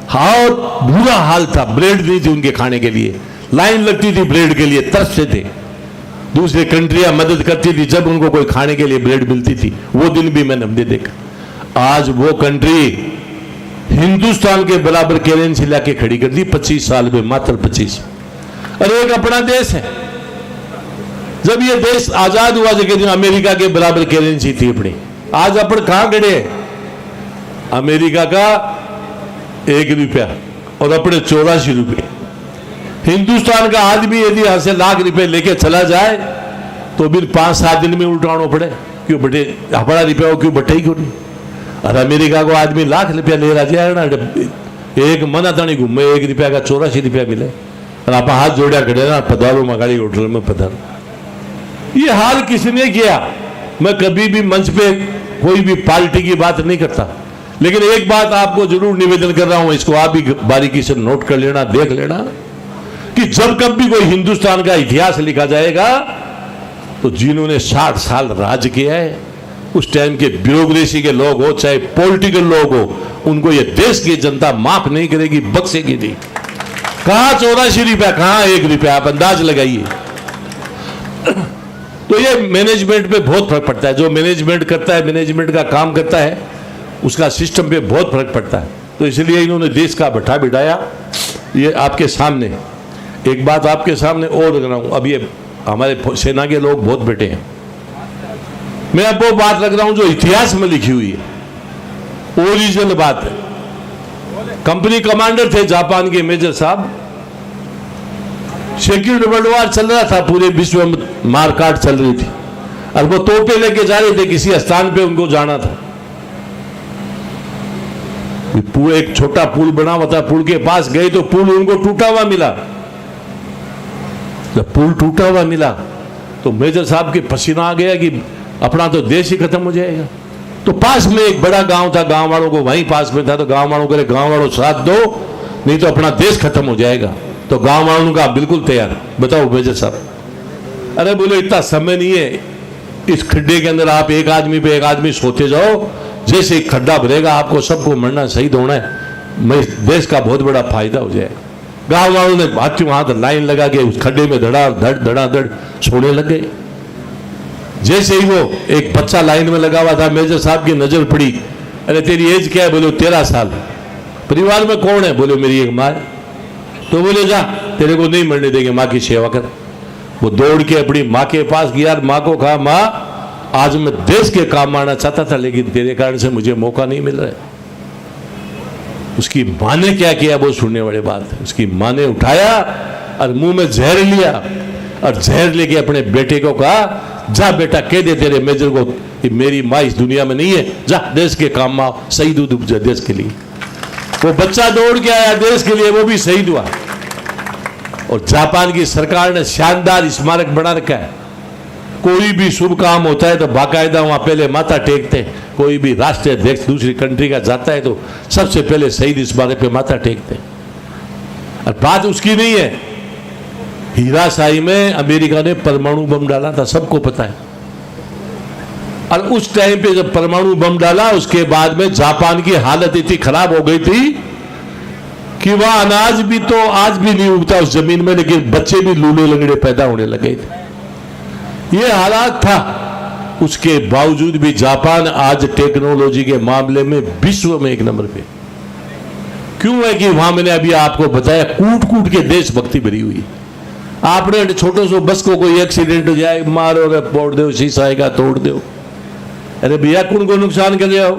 हाँ बुरा हाल था। ब्रेड नहीं थी उनके खाने के लिए, लाइन लगती थी ब्रेड के लिए, तरसते थे। दूसरी कंट्रियां मदद करती थी जब उनको कोई खाने के लिए ब्रेड मिलती थी। वो दिन भी मैंने हमने देखा। आज वो कंट्री हिंदुस्तान के बराबर करेंसी लाके खड़ी कर दी 25 साल में, मात्र 25। और एक अपना देश है। जब ये देश आजाद हुआ जगह अमेरिका के बराबर करेंसी थी अपनी। आज अपन कहां खड़े हैं, अमेरिका का 1 रुपया और अपने 84 रुपये। हिंदुस्तान का आदमी यदि यहां से लाख रुपए लेके चला जाए तो भी 5-7 दिन में उल्टाना पड़े, क्यों बटे अपना रुपया हो, क्यों बटे ही क्यों नहीं। और अमेरिका को आदमी लाख रुपया ले रहा जाए ना, एक मना तानी घूमे 1 रुपया का 84 रुपया मिले, और आप हाथ जोड़ा खड़े ना, पधारो मगाड़ी होटल में पधारो। ये हाल किसने किया। मैं कभी भी मंच पे कोई भी पार्टी की बात नहीं करता, लेकिन एक बात आपको जरूर निवेदन कर रहा हूं, इसको आप भी बारीकी से नोट कर लेना, देख लेना, कि जब कभी कोई हिंदुस्तान का इतिहास लिखा जाएगा तो जिन्होंने 60 साल राज किया है, उस टाइम के ब्यूरोक्रेसी के लोग हो, चाहे पॉलिटिकल लोग हो, उनको ये देश की जनता माफ नहीं करेगी, बख्शेगी नहीं। कहां 84 रुपया, कहां 1 रुपया, आप अंदाज लगाइए। तो ये मैनेजमेंट पे बहुत फर्क पड़ता है। जो मैनेजमेंट करता है, मैनेजमेंट का काम करता है, उसका सिस्टम पे बहुत फर्क पड़ता है। तो इसलिए इन्होंने देश का भट्ठा बिठाया। ये आपके सामने एक बात आपके सामने और रख रहा हूं। अब ये हमारे सेना के लोग बहुत बैठे हैं, मैं अब वो बात रख रहा हूं जो इतिहास में लिखी हुई है, ओरिजिनल बात है। कंपनी कमांडर थे जापान के मेजर साहब, सेकेंड वर्ल्ड वॉर चल रहा था, पूरे विश्व में मारकाट चल रही थी, और वो तोपे लेके जा रहे थे, किसी स्थान पे उनको जाना था। पूरा एक छोटा पुल बना हुआ था, पुल के पास गए तो पुल उनको टूटा हुआ मिला। जब पुल टूटा हुआ मिला तो मेजर साहब के पसीना आ गया कि अपना तो देश ही खत्म हो जाएगा। तो पास में एक बड़ा गांव था, गांव वालों को वहीं पास में था, तो गांव वालों को गांव वालों साथ दो, नहीं तो अपना देश खत्म हो जाएगा। तो गांव वालों ने कहा बिल्कुल तैयार। बताओ मेजर साहब, अरे बोले इतना समय नहीं है, इस खड्डे के अंदर आप एक आदमी पे एक आदमी सोते जाओ, जैसे एक खड्डा भरेगा आपको सबको मरना शहीद होना है, मैं देश का बहुत बड़ा फायदा हो जाएगा। गांव वालों ने हाथों हाथ लाइन लगा के उस खड्डे में धड़ाधड़ सोने लग गए। जैसे ही वो एक बच्चा लाइन में लगा हुआ था, मेजर साहब की नजर पड़ी, अरे तेरी एज क्या है? बोले 13 साल। परिवार में कौन है? बोले मेरी एक माँ है। तो बोले जा, तेरे को नहीं मरने देंगे, माँ की सेवा कर। वो दौड़ के अपनी माँ के पास गया, माँ को कहा माँ आज मैं देश के काम आना चाहता था लेकिन तेरे कारण से मुझे मौका नहीं मिल रहा है। उसकी माँ ने क्या किया वो सुनने वाली बात है। उसकी माँ ने उठाया और मुंह में जहर लिया और जहर लेके अपने बेटे को कहा जा बेटा कह दे तेरे मेजर को कि मेरी माँ इस दुनिया में नहीं है, जा देश के काम में आओ, शहीद हो देश के लिए। वो बच्चा दौड़ के आया देश के लिए, वो भी शहीद हुआ। और जापान की सरकार ने शानदार स्मारक बना रखा है। कोई भी शुभ काम होता है तो बाकायदा वहां पहले माथा टेकते हैं। कोई भी राष्ट्रीय अध्यक्ष दूसरी कंट्री का जाता है तो सबसे पहले शहीद स्मारक पे माथा टेकते हैं। और बात उसकी नहीं है, हिराशिमा में अमेरिका ने परमाणु बम डाला था, सबको पता है। और उस टाइम पे जब परमाणु बम डाला उसके बाद में जापान की हालत इतनी खराब हो गई थी कि वह अनाज भी तो आज भी नहीं उगता उस जमीन में, लेकिन बच्चे भी लूले लंगड़े पैदा होने लगे थे। ये हालात था। उसके बावजूद भी जापान आज टेक्नोलॉजी के मामले में विश्व में एक नंबर पे क्यों है कि वहां मैंने अभी आपको बताया कूट कूट के देशभक्ति भरी हुई। आपने छोटो सो बस को कोई एक्सीडेंट हो जाए, मारो रे फोड़ दो, शीशा का तोड़ दो, अरे भैया कौन को नुकसान कर जाओ?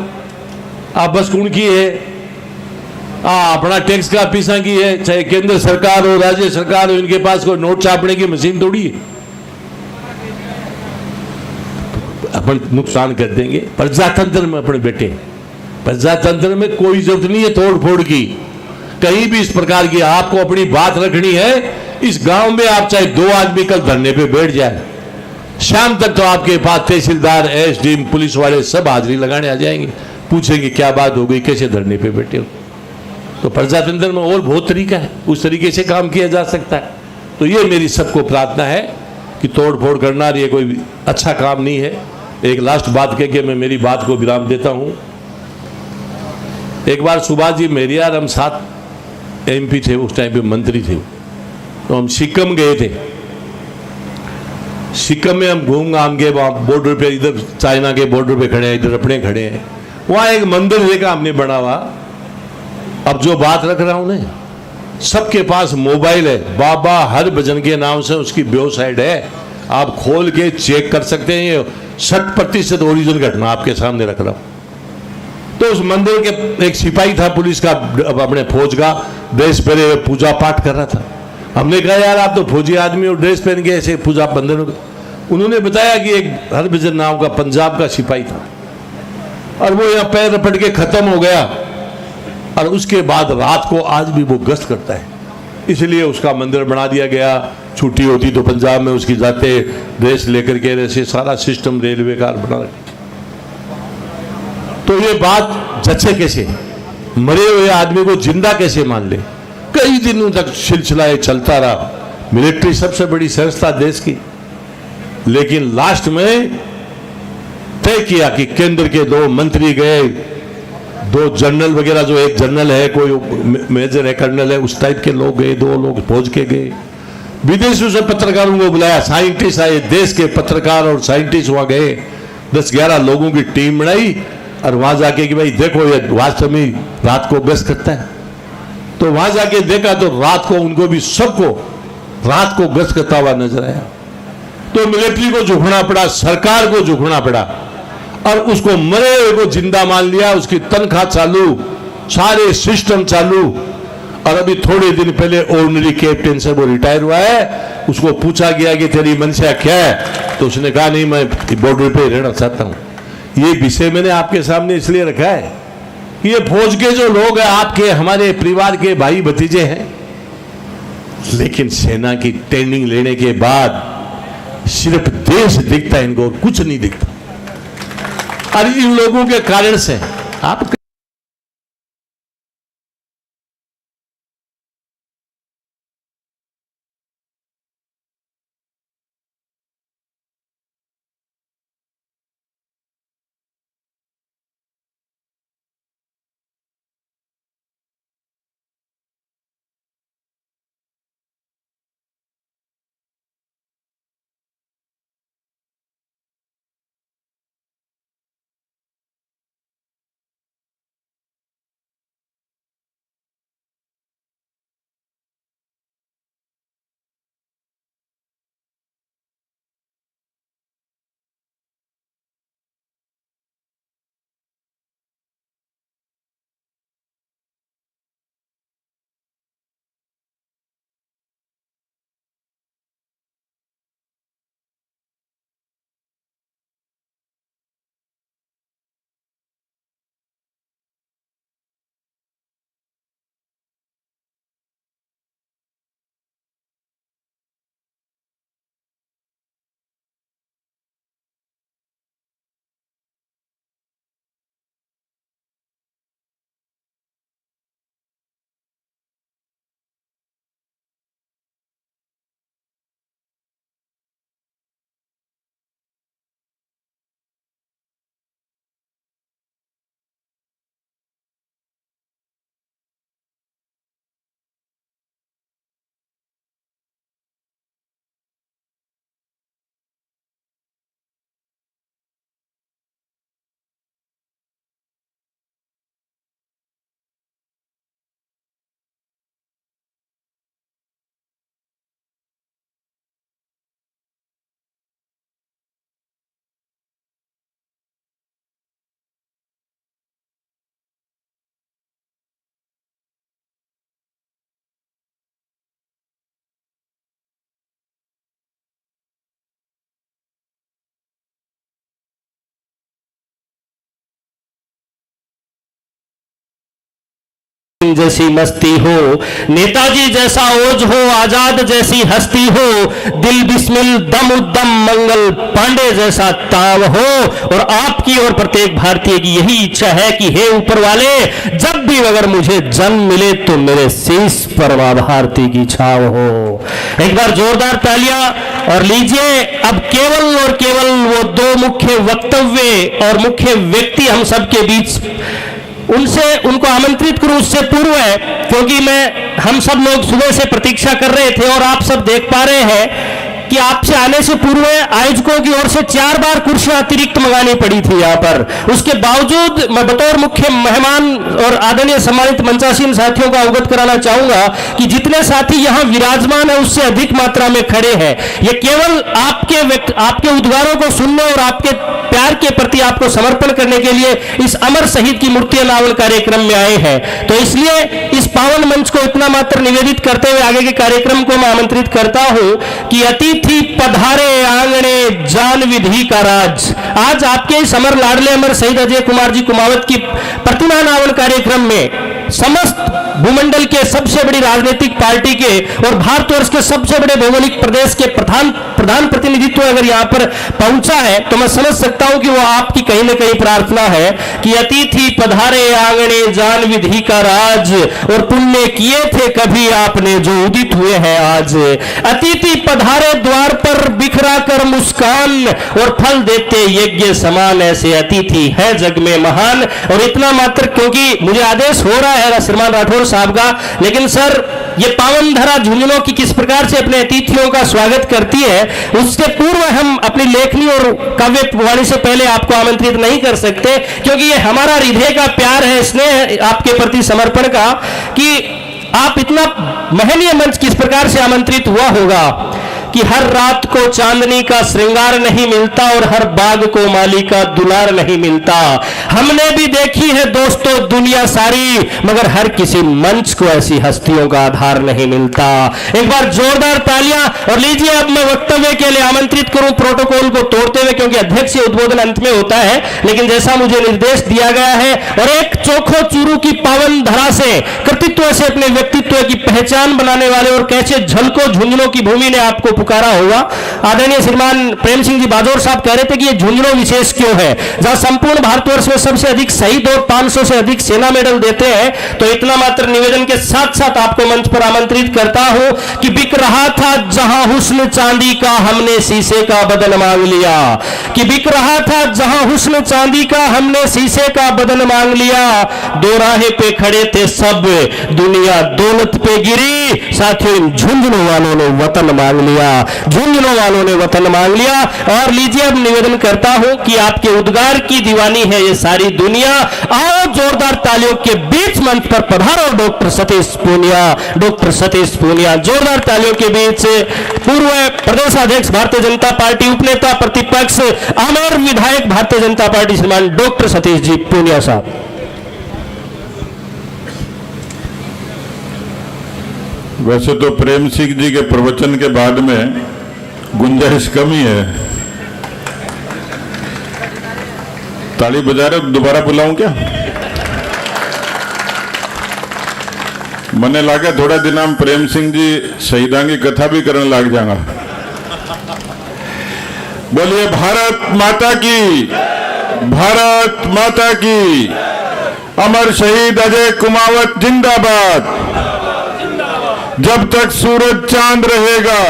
आप बस कौन की है? अपना टैक्स का पीसा की है, चाहे केंद्र सरकार हो राज्य सरकार हो, इनके पास कोई नोट छापने की मशीन थोड़ी है। अपन नुकसान कर देंगे। प्रजातंत्र में अपने बेटे, प्रजातंत्र में कोई जरूरत नहीं है तोड़ फोड़ की, कहीं भी इस प्रकार की। आपको अपनी बात रखनी है, इस गांव में आप चाहे 2 आदमी कल धरने पे बैठ जाए, शाम तक तो आपके पास तहसीलदार एसडीएम पुलिस वाले सब हाजिरी लगाने आ जाएंगे, पूछेंगे क्या बात हो गई, कैसे धरने पे बैठे हो। तो प्रजातंत्र में और बहुत तरीका है, उस तरीके से काम किया जा सकता है। तो ये मेरी सबको प्रार्थना है कि तोड़ फोड़ करना ये कोई अच्छा काम नहीं है। एक लास्ट बात कह के मैं मेरी बात को विराम देता हूं। एक बार सुभाष जी मेरियार हम साथ एमपी थे, उस टाइम पे मंत्री थे, तो हम सिक्किम गए थे। सिक्किम में हम घूम घाम के वहाँ बॉर्डर पे, इधर चाइना के बॉर्डर पे खड़े हैं, इधर अपने खड़े हैं। वहाँ एक मंदिर देखा हमने बना हुआ। अब जो बात रख रहा हूँ ना, सबके पास मोबाइल है, बाबा हर भजन के नाम से उसकी वेबसाइट है, आप खोल के चेक कर सकते हैं। ये 60% ओरिजिनल घटना आपके सामने रख रहा हूं। तो उस मंदिर के एक सिपाही था पुलिस का, अपने फौज का ड्रेस पहने पूजा पाठ कर रहा था। हमने कहा यार आप तो फौजी आदमी और ड्रेस पहन के ऐसे पूजा मंदिर। उन्होंने बताया कि एक हरभजन नाम का पंजाब का सिपाही था और वो यहाँ पैर रपट के खत्म हो गया, और उसके बाद रात को आज भी वो गश्त करता है, इसलिए उसका मंदिर बना दिया गया। छुट्टी होती तो पंजाब में उसकी जाते ड्रेस लेकर के, ऐसे सारा सिस्टम रेलवे का बना रखा। तो ये बात जचे कैसे, मरे हुए आदमी को जिंदा कैसे मान ले? कई दिनों तक सिलसिला चलता रहा। मिलिट्री सबसे बड़ी संस्था देश की, लेकिन लास्ट में तय किया कि केंद्र के 2 मंत्री गए, 2 जनरल वगैरह, जो एक जनरल है, कोई मेजर है, कर्नल है, उस टाइप के लोग गए, 2 लोग पहुंच के गए। विदेशों से पत्रकारों को बुलाया, साइंटिस्ट आए, देश के पत्रकार और साइंटिस्ट वहां गए, 10-11 लोगों की टीम बनाई और वहां जाके कि भाई देखो ये वास्तव में रात को गश्त करता है। तो वहां जाके देखा तो रात को उनको भी सबको रात को गश्त करता हुआ नजर आया। तो मिलिट्री को झुकना पड़ा, सरकार को झुकना पड़ा और उसको मरे हुए को जिंदा मान लिया। उसकी तनख्वाह चालू, सारे सिस्टम चालू। और अभी थोड़े दिन पहले ऑर्डिनरी कैप्टन से वो रिटायर हुआ है, उसको पूछा गया कि तेरी मंशा क्या है, तो उसने कहा नहीं मैं बॉर्डर पे रहना चाहता हूं। ये विषय मैंने आपके सामने इसलिए रखा है ये फौज के जो लोग हैं आपके हमारे परिवार के भाई भतीजे हैं, लेकिन सेना की ट्रेनिंग लेने के बाद सिर्फ देश दिखता है, इनको कुछ नहीं दिखता। और इन लोगों के कारण से आप जैसी मस्ती हो, नेताजी जैसा ओज हो, आजाद जैसी हस्ती हो, दिल बिस्मिल दम उद्दम मंगल पांडे जैसा ताव हो। और आपकी और प्रत्येक भारतीय की यही इच्छा है कि हे ऊपर वाले, जब भी अगर मुझे जन्म मिले तो मेरे शीश पर मां भारती की छाव हो। एक बार जोरदार तालियां। और लीजिए, अब केवल और केवल वो दो मुख्य वक्तव्य और मुख्य व्यक्ति हम सबके बीच, उनको आमंत्रित करूं उससे पूर्व है, क्योंकि हम सब लोग सुबह से प्रतीक्षा कर रहे थे और आप सब देख पा रहे हैं कि आपसे आने से पूर्व आयोजकों की ओर से 4 बार कुर्सियां अतिरिक्त मंगानी पड़ी थी यहाँ पर। उसके बावजूद मैं बतौर मुख्य मेहमान और आदरणीय सम्मानित मंचासीन साथियों को अवगत कराना चाहूंगा कि जितने साथी यहाँ विराजमान है उससे अधिक मात्रा में खड़े हैं। ये केवल आपके उद्गारों को सुनने और आपके प्यार के प्रति आपको समर्पण करने के लिए इस अमर शहीद की मूर्ति अनावरण कार्यक्रम में आए हैं। तो इसलिए इस पावन मंच को इतना मात्र निवेदित करते हुए आगे के कार्यक्रम को मैं आमंत्रित करता हूं कि अतिथि पधारे आंगणे जान विधि का राज। आज आपके इस अमर लाडले अमर शहीद अजय कुमार जी कुमावत की प्रतिमा अनावरण कार्यक्रम में समस्त भूमंडल के सबसे बड़ी राजनीतिक पार्टी के और भारतवर्ष के सबसे बड़े भौगोलिक प्रदेश के प्रधान प्रतिनिधित्व अगर यहां पर पहुंचा है तो मैं समझ सकता हूं कि वो आपकी कहीं ना कहीं प्रार्थना है कि अतिथि पधारे आंगणे जान विधि का राज, और पुण्य किए थे कभी आपने जो उदित हुए हैं आज। अतिथि पधारे द्वार पर बिखरा कर मुस्कान, और फल देते यज्ञ समान, ऐसे अतिथि है जग में महान। और इतना मात्र, क्योंकि मुझे आदेश हो रहा है श्रीमान राठौर साहब का, लेकिन सर ये पावन धरा झुंझुनों की किस प्रकार से अपने अतिथियों का स्वागत करती है उससे पूर्व हम अपनी लेखनी और काव्य वाणी से पहले आपको आमंत्रित नहीं कर सकते, क्योंकि ये हमारा हृदय का प्यार है, स्नेह आपके प्रति समर्पण का, कि आप इतना महनीय मंच किस प्रकार से आमंत्रित हुआ होगा कि हर रात को चांदनी का श्रृंगार नहीं मिलता और हर बाग को माली का दुलार नहीं मिलता। हमने भी देखी है दोस्तों दुनिया सारी, मगर हर किसी मंच को ऐसी हस्तियों का आधार नहीं मिलता। एक बार जोरदार तालियां। और लीजिए अब मैं वक्तव्य के लिए आमंत्रित करूं प्रोटोकॉल को तोड़ते हुए, क्योंकि अध्यक्ष उद्बोधन अंत में होता है, लेकिन जैसा मुझे निर्देश दिया गया है और एक चोखो चूरू की पावन धरा से कृतित्व से अपने व्यक्तित्व की पहचान बनाने वाले और कैसे झलको झुंझुनों की भूमि ने आपको पुकारा होगा। आदरणीय श्रीमान प्रेम सिंह जी बाजोर साहब कह रहे थे कि ये झुंझुनों विशेष क्यों है, जहां संपूर्ण भारतवर्ष में सबसे अधिक शहीद और 500 से अधिक सेना मेडल देते हैं। तो इतना मात्र निवेदन के साथ साथ आपको मंच पर आमंत्रित करता हूं कि बिक रहा था जहां हुस्न चांदी का, हमने शीशे का बदन मांग लिया। कि बिक रहा था जहां हुस्न चांदी का, हमने शीशे का बदन मांग लिया। दो राहे पे खड़े थे सब, दुनिया दौलत पे गिरी। साथियों इन झुंझुनों वालों ने वतन मांग लिया, झुंझुनों वालों ने वतन मांग लिया। और लीजिए अब निवेदन करता हूं कि आपके उद्गार की दीवानी है ये सारी दुनिया। आओ जोरदार तालियों के बीच मंच पर पधारो डॉक्टर सतीश पूनिया। डॉक्टर सतीश पूनिया जोरदार तालियों के बीच पूर्व प्रदेशाध्यक्ष भारतीय जनता पार्टी, उपनेता प्रतिपक्ष, आमेर विधायक भारतीय जनता पार्टी श्रीमान डॉक्टर सतीश जी पूनिया साहब। वैसे तो प्रेम सिंह जी के प्रवचन के बाद में गुंजाइश कम ही है। ताली बजा रहे, दोबारा बुलाऊं क्या? मने लगा थोड़ा दिन हम प्रेम सिंह जी शहीदां की कथा भी करने लग जाएगा। बोलिए भारत माता की, भारत माता की। अमर शहीद अजय कुमावत जिंदाबाद। जब तक सूरज चांद रहेगा,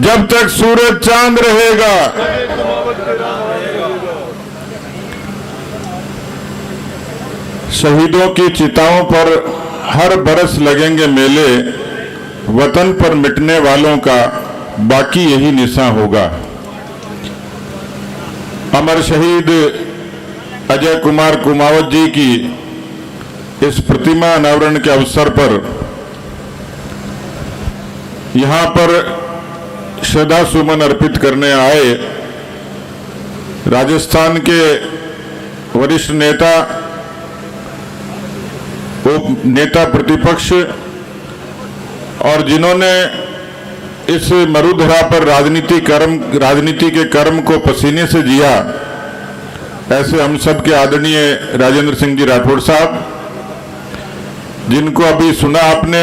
जब तक सूरज चांद रहेगा, शहीदों की चिताओं पर हर बरस लगेंगे मेले। वतन पर मिटने वालों का बाकी यही निशा होगा। अमर शहीद अजय कुमार कुमावत जी की इस प्रतिमा अनावरण के अवसर पर यहां पर श्रद्धा सुमन अर्पित करने आए राजस्थान के वरिष्ठ नेता, उप नेता प्रतिपक्ष और जिन्होंने इस मरुधरा पर राजनीति के कर्म को पसीने से जिया, ऐसे हम सब के आदरणीय राजेंद्र सिंह जी राठौड़ साहब, जिनको अभी सुना आपने,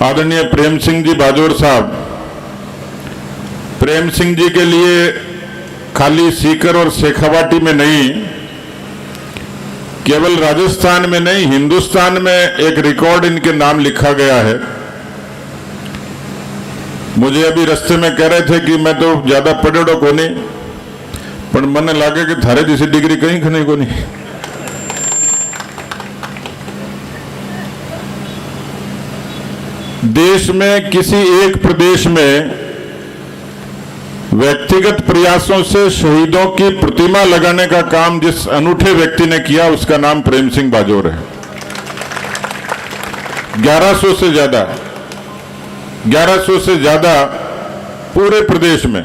आदरणीय प्रेम सिंह जी बाजोर साहब। प्रेम सिंह जी के लिए खाली सीकर और शेखावाटी में नहीं, केवल राजस्थान में नहीं, हिंदुस्तान में एक रिकॉर्ड इनके नाम लिखा गया है। मुझे अभी रास्ते में कह रहे थे कि मैं तो ज्यादा पढ़ेड़ो को नहीं, पर मन लगे कि थारे जैसी डिग्री कहीं खने को नहीं। देश में किसी एक प्रदेश में व्यक्तिगत प्रयासों से शहीदों की प्रतिमा लगाने का काम जिस अनूठे व्यक्ति ने किया, उसका नाम प्रेम सिंह बाजोर है। 1100 से ज्यादा पूरे प्रदेश में।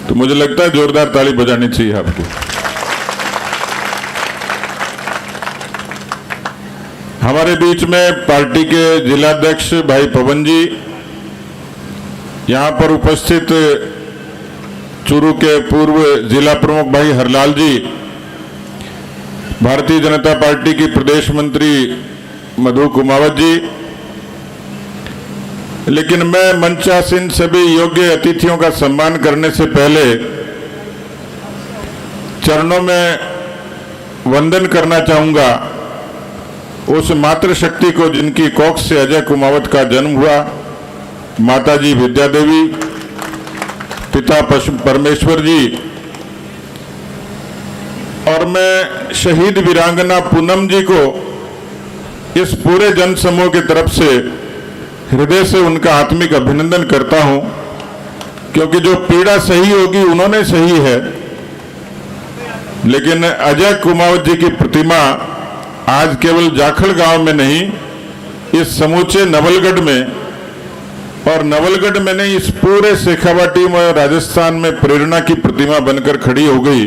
तो मुझे लगता है जोरदार ताली बजानी चाहिए आपको। हमारे बीच में पार्टी के जिलाध्यक्ष भाई पवन जी, यहां पर उपस्थित चूरू के पूर्व जिला प्रमुख भाई हरलाल जी, भारतीय जनता पार्टी की प्रदेश मंत्री मधु कुमावत जी। लेकिन मैं मंचासीन सभी योग्य अतिथियों का सम्मान करने से पहले चरणों में वंदन करना चाहूंगा उस मातृशक्ति को जिनकी कोख से अजय कुमावत का जन्म हुआ, माताजी विद्या देवी, पिता परमेश्वर जी, और मैं शहीद वीरांगना पूनम जी को इस पूरे जन समूह की तरफ से हृदय से उनका आत्मिक अभिनंदन करता हूं, क्योंकि जो पीड़ा सही होगी उन्होंने सही है। लेकिन अजय कुमावत जी की प्रतिमा आज केवल जाखल गांव में नहीं, इस समूचे नवलगढ़ में और नवलगढ़ मैंने इस पूरे शेखावाटी में राजस्थान में प्रेरणा की प्रतिमा बनकर खड़ी हो गई।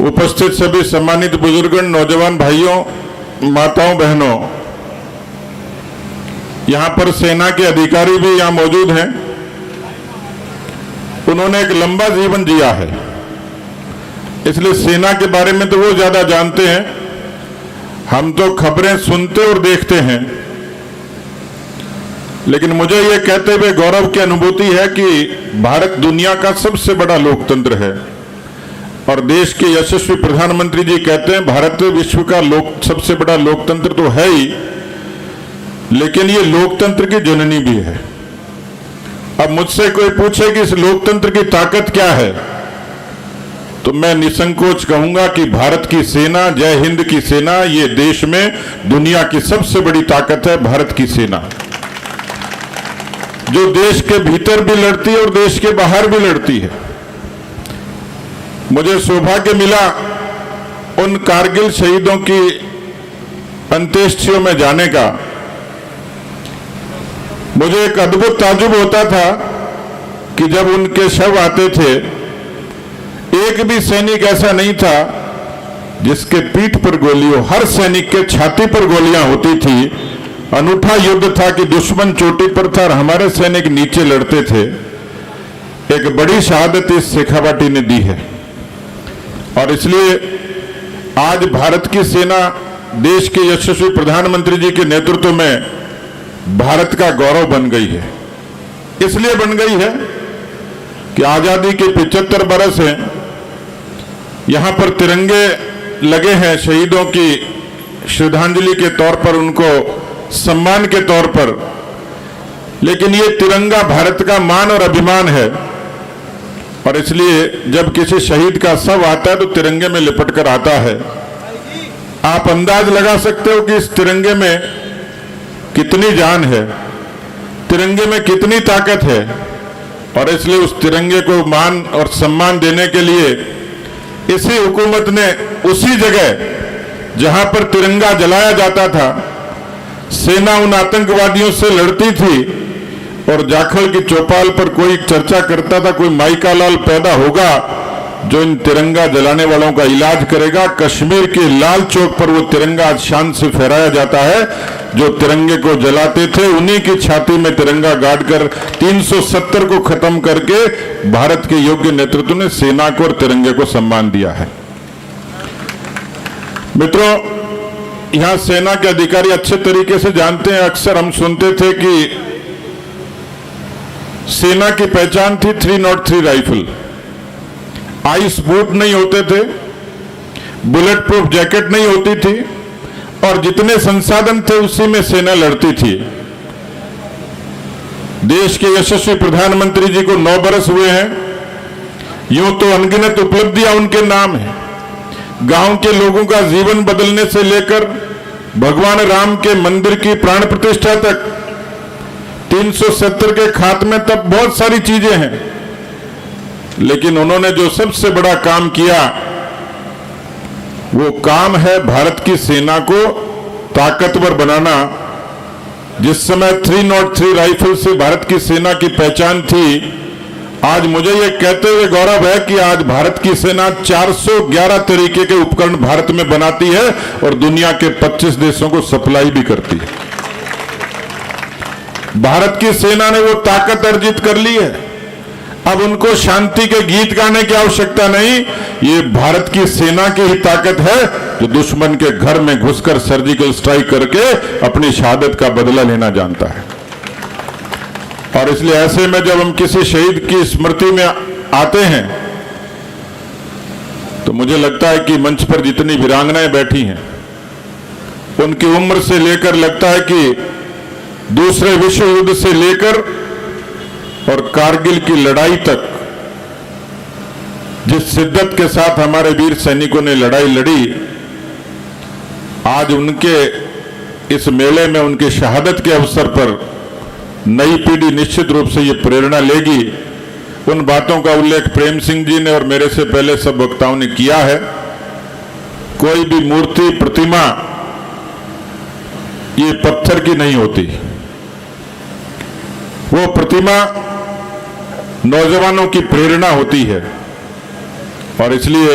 उपस्थित सभी सम्मानित बुजुर्गों, नौजवान भाइयों, माताओं, बहनों, यहां पर सेना के अधिकारी भी यहां मौजूद हैं। उन्होंने एक लंबा जीवन जिया है, इसलिए सेना के बारे में तो वो ज्यादा जानते हैं, हम तो खबरें सुनते और देखते हैं। लेकिन मुझे ये कहते हुए गौरव की अनुभूति है कि भारत दुनिया का सबसे बड़ा लोकतंत्र है और देश के यशस्वी प्रधानमंत्री जी कहते हैं भारत विश्व का सबसे बड़ा लोकतंत्र तो है ही, लेकिन ये लोकतंत्र की जननी भी है। अब मुझसे कोई पूछे कि इस लोकतंत्र की ताकत क्या है, तो मैं निसंकोच कहूंगा कि भारत की सेना, जय हिंद की सेना, ये देश में दुनिया की सबसे बड़ी ताकत है। भारत की सेना जो देश के भीतर भी लड़ती है और देश के बाहर भी लड़ती है। मुझे सौभाग्य मिला उन कारगिल शहीदों की अंत्येष्टियों में जाने का। मुझे एक अद्भुत ताजुब होता था कि जब उनके शव आते थे, एक भी सैनिक ऐसा नहीं था जिसके पीठ पर गोली हो, हर सैनिक के छाती पर गोलियां होती थी। अनूठा युद्ध था कि दुश्मन चोटी पर था और हमारे सैनिक नीचे लड़ते थे। एक बड़ी शहादत इस शेखावाटी ने दी है और इसलिए आज भारत की सेना देश के यशस्वी प्रधानमंत्री जी के नेतृत्व में भारत का गौरव बन गई है। इसलिए बन गई है कि आजादी के 75 बरस हैं, यहां पर तिरंगे लगे हैं शहीदों की श्रद्धांजलि के तौर पर, उनको सम्मान के तौर पर। लेकिन ये तिरंगा भारत का मान और अभिमान है और इसलिए जब किसी शहीद का शव आता है तो तिरंगे में लिपट कर आता है। आप अंदाज लगा सकते हो कि इस तिरंगे में कितनी जान है, तिरंगे में कितनी ताकत है। और इसलिए उस तिरंगे को मान और सम्मान देने के लिए इसी हुकूमत ने उसी जगह जहां पर तिरंगा जलाया जाता था, सेना उन आतंकवादियों से लड़ती थी और जाखल की चौपाल पर कोई चर्चा करता था, कोई माइका लाल पैदा होगा जो इन तिरंगा जलाने वालों का इलाज करेगा। कश्मीर के लाल चौक पर वो तिरंगा आज शान से फहराया जाता है। जो तिरंगे को जलाते थे उन्हीं की छाती में तिरंगा गाड़कर 370 को खत्म करके भारत के योग्य नेतृत्व ने सेना को और तिरंगे को सम्मान दिया है। मित्रों, यहां सेना के अधिकारी अच्छे तरीके से जानते हैं, अक्सर हम सुनते थे कि सेना की पहचान थी 303 राइफल। आइस बूट नहीं होते थे, बुलेट प्रूफ जैकेट नहीं होती थी और जितने संसाधन थे उसी में सेना लड़ती थी। देश के यशस्वी प्रधानमंत्री जी को 9 बरस हुए हैं, यूं तो अनगिनत उपलब्धियां उनके नाम है। गांव के लोगों का जीवन बदलने से लेकर भगवान राम के मंदिर की प्राण प्रतिष्ठा तक, 370 के खात्मे तक बहुत सारी चीजें हैं। लेकिन उन्होंने जो सबसे बड़ा काम किया वो काम है भारत की सेना को ताकतवर बनाना। जिस समय 303 राइफल से भारत की सेना की पहचान थी, आज मुझे ये कहते हुए गौरव है कि आज भारत की सेना 411 तरीके के उपकरण भारत में बनाती है और दुनिया के 25 देशों को सप्लाई भी करती है। भारत की सेना ने वो ताकत अर्जित कर ली है। अब उनको शांति के गीत गाने की आवश्यकता नहीं, ये भारत की सेना की ही ताकत है जो दुश्मन के घर में घुसकर सर्जिकल स्ट्राइक करके अपनी शहादत का बदला लेना जानता है। और इसलिए ऐसे में जब हम किसी शहीद की स्मृति में आते हैं तो मुझे लगता है कि मंच पर जितनी वीरांगनाएं बैठी हैं उनकी उम्र से लेकर लगता है कि दूसरे विश्व युद्ध से लेकर और कारगिल की लड़ाई तक जिस शिद्दत के साथ हमारे वीर सैनिकों ने लड़ाई लड़ी, आज उनके इस मेले में उनकी शहादत के अवसर पर नई पीढ़ी निश्चित रूप से ये प्रेरणा लेगी। उन बातों का उल्लेख प्रेम सिंह जी ने और मेरे से पहले सब वक्ताओं ने किया है। कोई भी मूर्ति, प्रतिमा ये पत्थर की नहीं होती, वो प्रतिमा नौजवानों की प्रेरणा होती है और इसलिए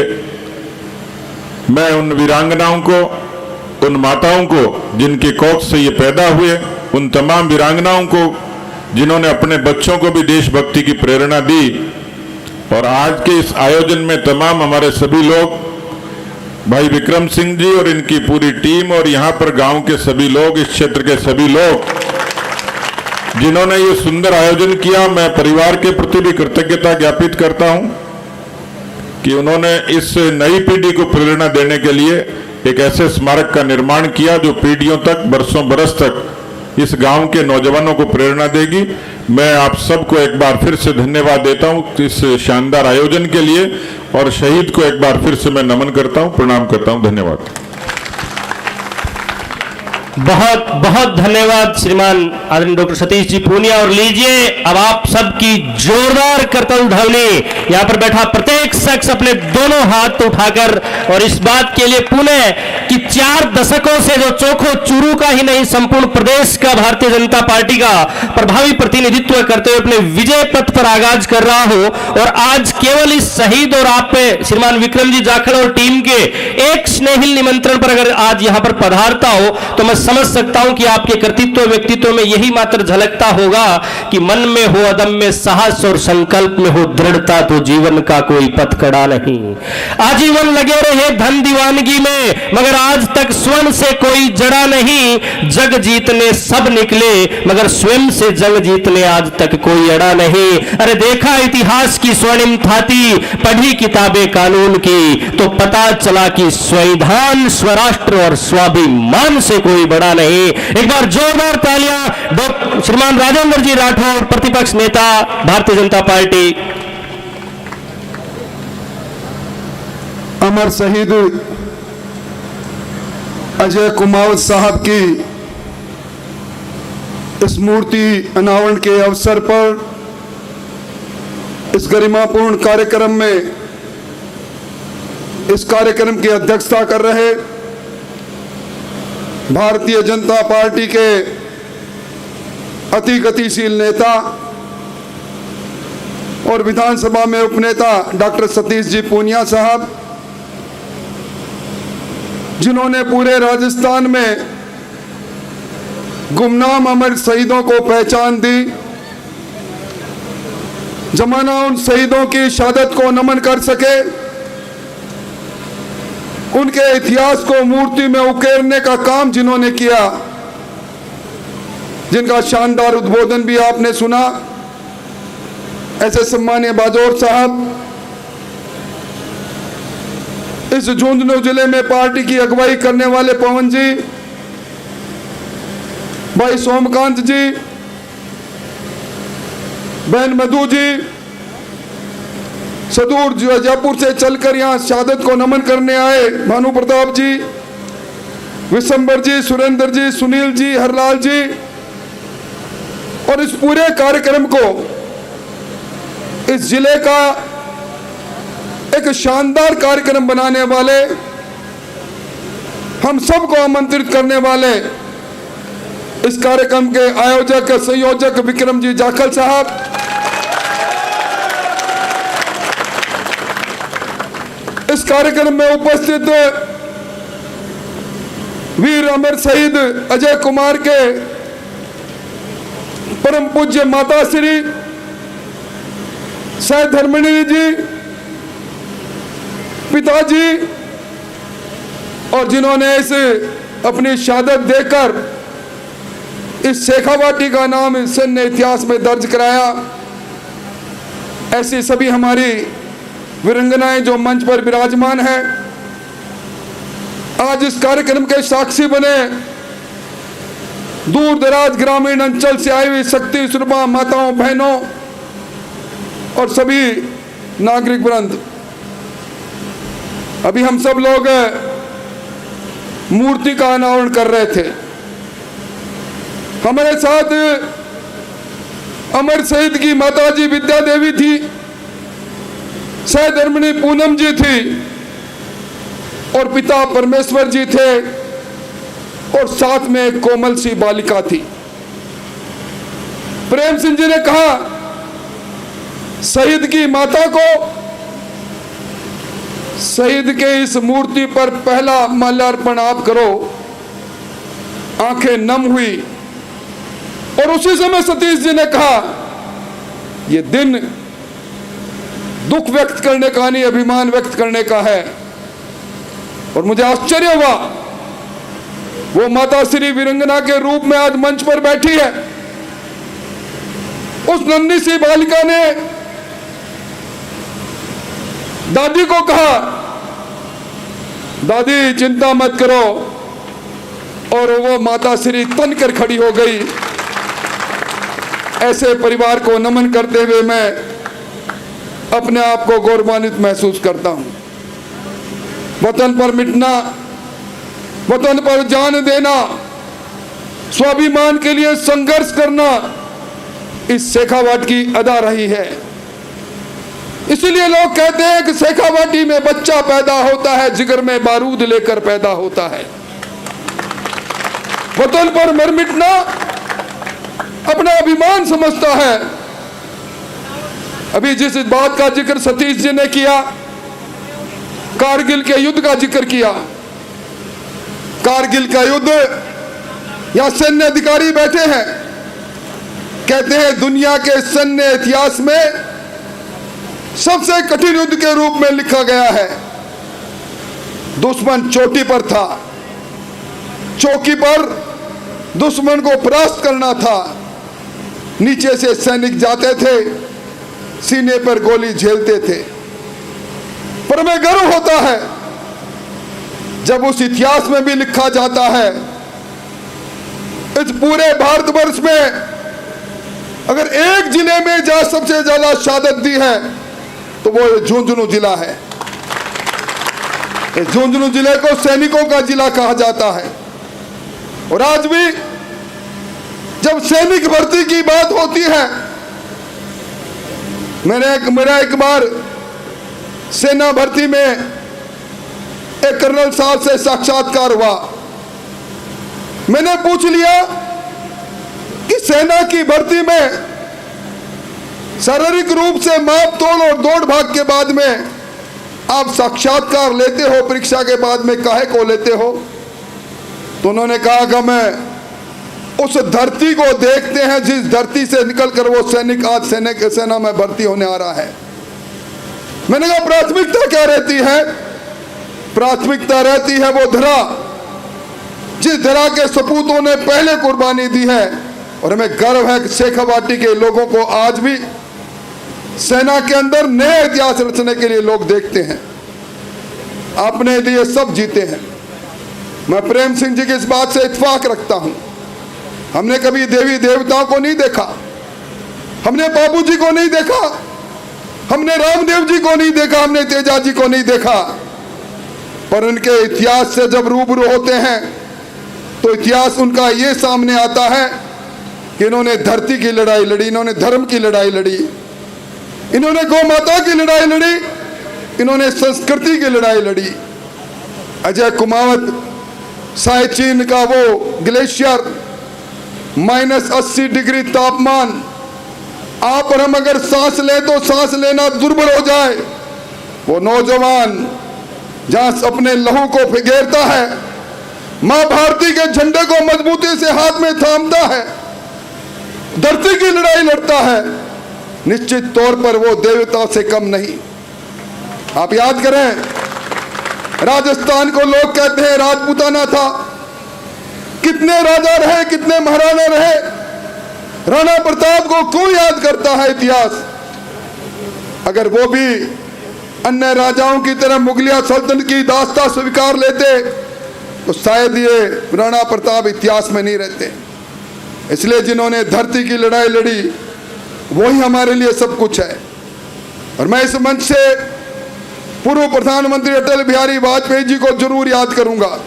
मैं उन वीरांगनाओं को, उन माताओं को जिनकी कोख से ये पैदा हुए, उन तमाम वीरांगनाओं को जिन्होंने अपने बच्चों को भी देशभक्ति की प्रेरणा दी, और आज के इस आयोजन में तमाम हमारे सभी लोग, भाई विक्रम सिंह जी और इनकी पूरी टीम, और यहाँ पर गांव के सभी लोग, इस क्षेत्र के सभी लोग जिन्होंने ये सुंदर आयोजन किया, मैं परिवार के प्रति भी कृतज्ञता ज्ञापित करता हूं कि उन्होंने इस नई पीढ़ी को प्रेरणा देने के लिए एक ऐसे स्मारक का निर्माण किया जो पीढ़ियों तक, बरसों बरस तक इस गांव के नौजवानों को प्रेरणा देगी। मैं आप सबको एक बार फिर से धन्यवाद देता हूं इस शानदार आयोजन के लिए, और शहीद को एक बार फिर से मैं नमन करता हूं, प्रणाम करता हूं। धन्यवाद। बहुत बहुत धन्यवाद श्रीमान आदरणीय डॉक्टर सतीश जी पूनिया। और लीजिए अब आप सबकी जोरदार करतल ध्वनि, यहाँ पर बैठा प्रत्येक शख्स अपने दोनों हाथ उठाकर, और इस बात के लिए पुनः कि 4 दशकों से जो चोखो चूरू का ही नहीं संपूर्ण प्रदेश का भारतीय जनता पार्टी का प्रभावी प्रतिनिधित्व करते हुए अपने विजय पथ पर आगाज कर रहा हो, और आज केवल इस शहीद और आप पे श्रीमान विक्रम जी जाखड़ और टीम के एक स्नेहिल निमंत्रण पर अगर आज यहाँ पर पधारता हो तो मैं समझ सकता हूं कि आपके कर्तृत्व व्यक्तित्व में यही मात्र झलकता होगा कि मन में हो अदम्य साहस और संकल्प में हो दृढ़ता, तो जीवन का कोई पथकड़ा नहीं। आजीवन लगे रहे धन दीवानगी में, मगर आज तक स्वर्ण से कोई जड़ा नहीं। जग जीतने सब निकले, मगर स्वयं से जंग जीतने आज तक कोई अड़ा नहीं। अरे देखा इतिहास की स्वर्णिम थाती, पढ़ी किताबें कानून की, तो पता चला कि संविधान, स्वराष्ट्र और स्वाभिमान से कोई बड़ा नहीं। एक बार जोरदार तालियां श्रीमान राजेंद्र जी राठौर, प्रतिपक्ष नेता भारतीय जनता पार्टी। अमर शहीद अजय कुमावत साहब की इस मूर्ति अनावरण के अवसर पर इस गरिमापूर्ण कार्यक्रम में इस कार्यक्रम की अध्यक्षता कर रहे भारतीय जनता पार्टी के अति गतिशील नेता और विधानसभा में उपनेता डॉक्टर सतीश जी पूनिया साहब, जिन्होंने पूरे राजस्थान में गुमनाम अमर शहीदों को पहचान दी। जमाना उन शहीदों की शहादत को नमन कर सके, उनके इतिहास को मूर्ति में उकेरने का काम जिन्होंने किया, जिनका शानदार उद्बोधन भी आपने सुना, ऐसे सम्मानीय बाजोर साहब, इस झुंझुनू जिले में पार्टी की अगुवाई करने वाले पवन जी, भाई सोमकांत जी, बहन मधु जी, सदूर जयपुर से चलकर यहाँ शहादत को नमन करने आए भानु प्रताप जी, विशंबर जी, सुरेंद्र जी, सुनील जी, हरलाल जी, और इस पूरे कार्यक्रम को इस जिले का एक शानदार कार्यक्रम बनाने वाले, हम सबको आमंत्रित करने वाले इस कार्यक्रम के आयोजक संयोजक विक्रम जी जाखल साहब, इस कार्यक्रम में उपस्थित वीर अमर शहीद अजय कुमार के परम पूज्य माता श्री सहधर्मिणी जी, पिताजी, और जिन्होंने इस अपनी शहादत देकर इस शेखावाटी का नाम सैन्य इतिहास में दर्ज कराया, ऐसी सभी हमारी वीरांगनाएं जो मंच पर विराजमान हैं, आज इस कार्यक्रम के साक्षी बने दूर दराज ग्रामीण अंचल से आई हुई शक्ति सुरभा माताओं, बहनों और सभी नागरिक वृंद। अभी हम सब लोग मूर्ति का अनावरण कर रहे थे। हमारे साथ अमर शहीद की माता जी विद्या देवी थी, सहधर्मिणी पूनम जी थी, और पिता परमेश्वर जी थे, और साथ में एक कोमल सी बालिका थी। प्रेम सिंह जी ने कहा, शहीद की माता को शहीद के इस मूर्ति पर पहला माल्यार्पण आप करो। आंखें नम हुई और उसी समय सतीश जी ने कहा, यह दिन दुख व्यक्त करने का नहीं, अभिमान व्यक्त करने का है। और मुझे आश्चर्य हुआ, वो माता श्री वीरंगना के रूप में आज मंच पर बैठी है। उस नन्ही सी बालिका ने दादी को कहा, दादी चिंता मत करो, और वो माता श्री तन कर खड़ी हो गई। ऐसे परिवार को नमन करते हुए मैं अपने आप को गौरवान्वित महसूस करता हूं। वतन पर मिटना, वतन पर जान देना, स्वाभिमान के लिए संघर्ष करना, इस शेखावाट की अदा रही है। इसलिए लोग कहते हैं कि शेखावाटी में बच्चा पैदा होता है, जिगर में बारूद लेकर पैदा होता है। वतन पर मर मिटना अपना अभिमान समझता है। अभी जिस बात का जिक्र सतीश जी ने किया, कारगिल के युद्ध का जिक्र किया। कारगिल का युद्ध, यहां सैन्य अधिकारी बैठे हैं, कहते हैं दुनिया के सैन्य इतिहास में सबसे कठिन युद्ध के रूप में लिखा गया है। दुश्मन चोटी पर था, चौकी पर दुश्मन को परास्त करना था। नीचे से सैनिक जाते थे, सीने पर गोली झेलते थे। पर हमें गर्व होता है जब उस इतिहास में भी लिखा जाता है, इस पूरे भारतवर्ष में अगर एक जिले में जहां सबसे ज्यादा शहादत दी है तो वो झुंझुनू जिला है। इस झुंझुनू जिले को सैनिकों का जिला कहा जाता है। और आज भी जब सैनिक भर्ती की बात होती है, मेरा एक बार सेना भर्ती में एक कर्नल साहब से साक्षात्कार हुआ। मैंने पूछ लिया कि सेना की भर्ती में शारीरिक रूप से माप तोल और दौड़ भाग के बाद में आप साक्षात्कार लेते हो, परीक्षा के बाद में काहे को लेते हो? तो उन्होंने कहा कि मैं उस धरती को देखते हैं जिस धरती से निकलकर वो सैनिक आज सेना में भर्ती होने आ रहा है। मैंने कहा प्राथमिकता क्या रहती है? प्राथमिकता रहती है वो धरा जिस धरा के सपूतों ने पहले कुर्बानी दी है। और हमें गर्व है कि शेखावाटी के लोगों को आज भी सेना के अंदर नए इतिहास रचने के लिए लोग देखते हैं। अपने लिए सब जीते हैं। मैं प्रेम सिंह जी की इस बात से इत्तेफाक रखता हूं। हमने कभी देवी देवताओं को नहीं देखा, हमने बाबूजी को नहीं देखा, हमने रामदेव जी को नहीं देखा, हमने तेजा जी को नहीं देखा। पर उनके इतिहास से जब रूबरू होते हैं तो इतिहास उनका ये सामने आता है कि इन्होंने धरती की लड़ाई लड़ी, इन्होंने धर्म की लड़ाई लड़ी, इन्होंने गौ माता की लड़ाई लड़ी, इन्होंने संस्कृति की लड़ाई लड़ी। अजय कुमावत साइचीन का वो ग्लेशियर, -80 डिग्री तापमान, आप और हम अगर सांस ले तो सांस लेना दुर्बल हो जाए। वो नौजवान जहां अपने लहू को फिगेरता है, मां भारती के झंडे को मजबूती से हाथ में थामता है, धरती की लड़ाई लड़ता है, निश्चित तौर पर वो देवता से कम नहीं। आप याद करें, राजस्थान को लोग कहते हैं राजपूताना था। कितने राजा रहे, कितने महाराणा रहे। राणा प्रताप को क्यों याद करता है इतिहास? अगर वो भी अन्य राजाओं की तरह मुगलिया सल्तनत की दास्ता स्वीकार लेते तो शायद ये राणा प्रताप इतिहास में नहीं रहते। इसलिए जिन्होंने धरती की लड़ाई लड़ी वही हमारे लिए सब कुछ है। और मैं इस मंच से पूर्व प्रधानमंत्री अटल बिहारी वाजपेयी जी को जरूर याद करूंगा।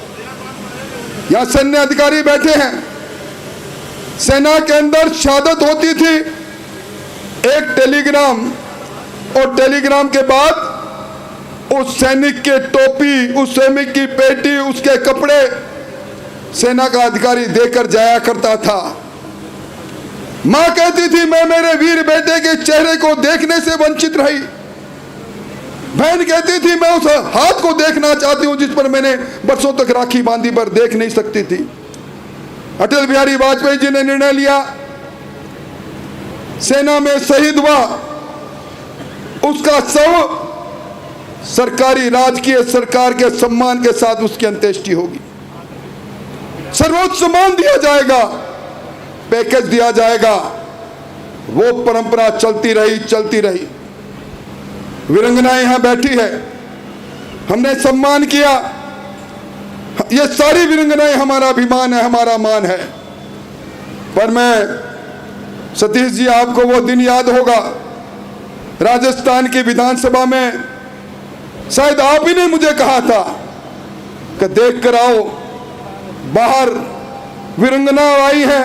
यहां सैन्य अधिकारी बैठे हैं। सेना के अंदर शहादत होती थी, एक टेलीग्राम, और टेलीग्राम के बाद उस सैनिक के टोपी, उस सैनिक की पेटी, उसके कपड़े सेना का अधिकारी देकर जाया करता था। मां कहती थी मैं मेरे वीर बेटे के चेहरे को देखने से वंचित रही। बहन कहती थी मैं उस हाथ को देखना चाहती हूं जिस पर मैंने बरसों तक राखी बांधी पर देख नहीं सकती थी। अटल बिहारी वाजपेयी जी ने निर्णय लिया, सेना में शहीद हुआ, उसका शव सरकारी राजकीय सरकार के सम्मान के साथ उसकी अंत्येष्टि होगी। सर्वोच्च सम्मान दिया जाएगा, पैकेज दिया जाएगा। वो परंपरा चलती रही। वीरंगनाएं यहां बैठी है, हमने सम्मान किया। ये सारी वीरंगनाएं हमारा अभिमान है, हमारा मान है। पर मैं सतीश जी, आपको वो दिन याद होगा राजस्थान की विधानसभा में, शायद आप ही ने मुझे कहा था कि देख कर आओ, बाहर वीरंगना आई है,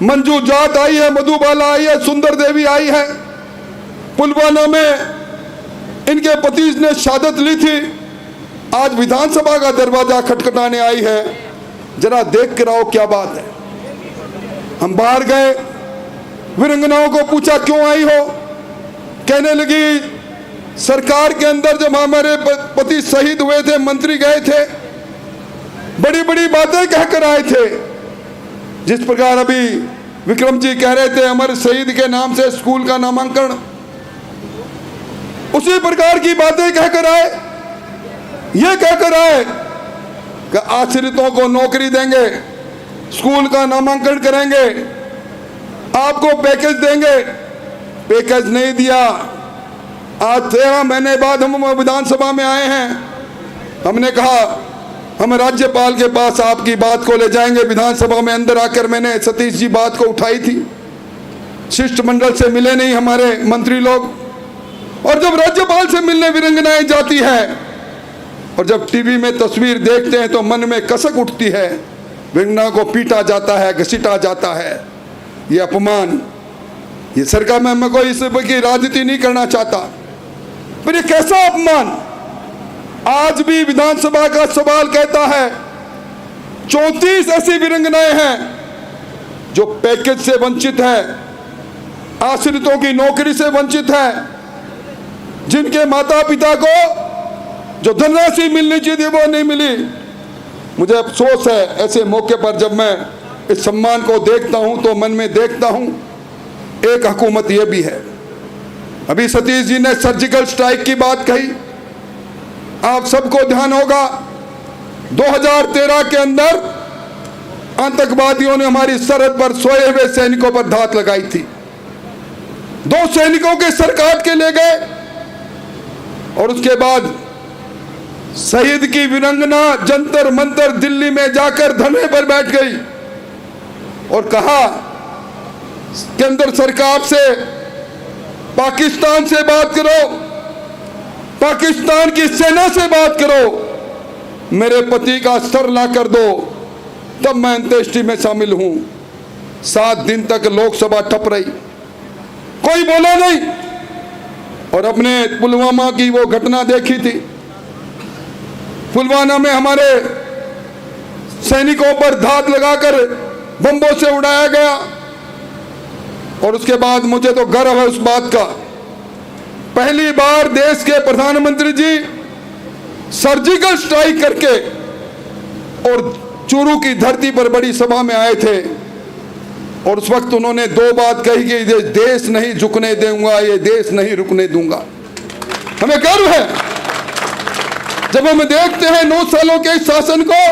मंजू जाट आई है, मधुबाला आई है, सुंदर देवी आई है। पुलवामा में इनके पति ने शहादत ली थी, आज विधानसभा का दरवाजा खटखटाने आई है। जरा देख कर आओ क्या बात है। हम बाहर गए, वीरंगनाओं को पूछा क्यों आई हो, कहने लगी सरकार के अंदर जब हमारे पति शहीद हुए थे, मंत्री गए थे, बड़ी बड़ी बातें कहकर आए थे। जिस प्रकार अभी विक्रम जी कह रहे थे अमर शहीद के नाम से स्कूल का नामांकन, उसी प्रकार की बातें कहकर आए। ये कहकर आए कि आश्रितों को नौकरी देंगे, स्कूल का नामांकन करेंगे, आपको पैकेज देंगे। पैकेज नहीं दिया। आज 13 महीने बाद हम विधानसभा में आए हैं। हमने कहा हम राज्यपाल के पास आपकी बात को ले जाएंगे। विधानसभा में अंदर आकर मैंने सतीश जी बात को उठाई थी। शिष्टमंडल से मिले नहीं हमारे मंत्री लोग, और जब राज्यपाल से मिलने वीरंगनाएं जाती है और जब टीवी में तस्वीर देखते हैं तो मन में कसक उठती है। वीरंगना को पीटा जाता है, घसीटा जाता है। ये अपमान, ये सरकार में मैं कोई इस की राजनीति नहीं करना चाहता, पर ये कैसा अपमान। आज भी विधानसभा का सवाल कहता है 34 ऐसी वीरंगनाएं हैं जो पैकेज से वंचित है, आश्रितों की नौकरी से वंचित है, जिनके माता पिता को जो धनराशि मिलनी चाहिए वो नहीं मिली। मुझे अफसोस है ऐसे मौके पर जब मैं इस सम्मान को देखता हूं तो मन में देखता हूं एक हुकूमत ये भी है। अभी सतीश जी ने सर्जिकल स्ट्राइक की बात कही, आप सबको ध्यान होगा 2013 के अंदर आतंकवादियों ने हमारी सरहद पर सोए हुए सैनिकों पर धात लगाई थी। 2 सैनिकों के सर काट के ले गए और उसके बाद शहीद की वीरंगना जंतर मंतर दिल्ली में जाकर धरने पर बैठ गई और कहा केंद्र सरकार से, पाकिस्तान से बात करो, पाकिस्तान की सेना से बात करो, मेरे पति का सर ला कर दो, तब मैं अंत्येष्टि में शामिल हूं। 7 दिन तक लोकसभा ठप रही, कोई बोला नहीं। और अपने पुलवामा की वो घटना देखी थी, पुलवामा में हमारे सैनिकों पर धात लगाकर बम्बों से उड़ाया गया। और उसके बाद मुझे तो गर्व है उस बात का, पहली बार देश के प्रधानमंत्री जी सर्जिकल स्ट्राइक करके और चूरू की धरती पर बड़ी सभा में आए थे। और उस वक्त उन्होंने 2 बात कही कि ये देश नहीं झुकने दूंगा, ये देश नहीं रुकने दूंगा। हमें गर्व है जब हम देखते हैं 9 सालों के शासन को,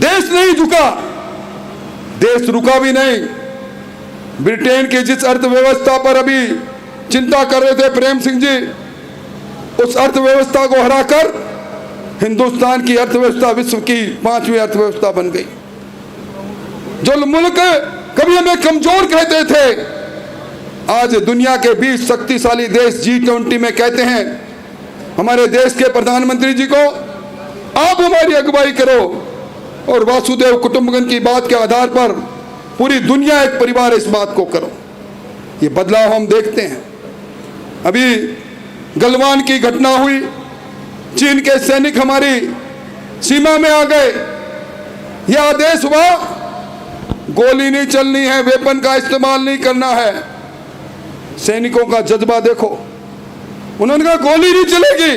देश नहीं झुका, देश रुका भी नहीं। ब्रिटेन की जिस अर्थव्यवस्था पर अभी चिंता कर रहे थे प्रेम सिंह जी, उस अर्थव्यवस्था को हराकर हिंदुस्तान की अर्थव्यवस्था विश्व की 5वीं अर्थव्यवस्था बन गई। जो मुल्क कभी हमें कमजोर कहते थे, आज दुनिया के 20 शक्तिशाली देश G20 में कहते हैं हमारे देश के प्रधानमंत्री जी को, आप हमारी अगुवाई करो। और वासुदेव कुटुंबकम की बात के आधार पर पूरी दुनिया एक परिवार, इस बात को करो। ये बदलाव हम देखते हैं। अभी गलवान की घटना हुई, चीन के सैनिक हमारी सीमा में आ गए। यह आदेश हुआ गोली नहीं चलनी है, वेपन का इस्तेमाल नहीं करना है। सैनिकों का जज्बा देखो, उन्होंने कहा गोली नहीं चलेगी,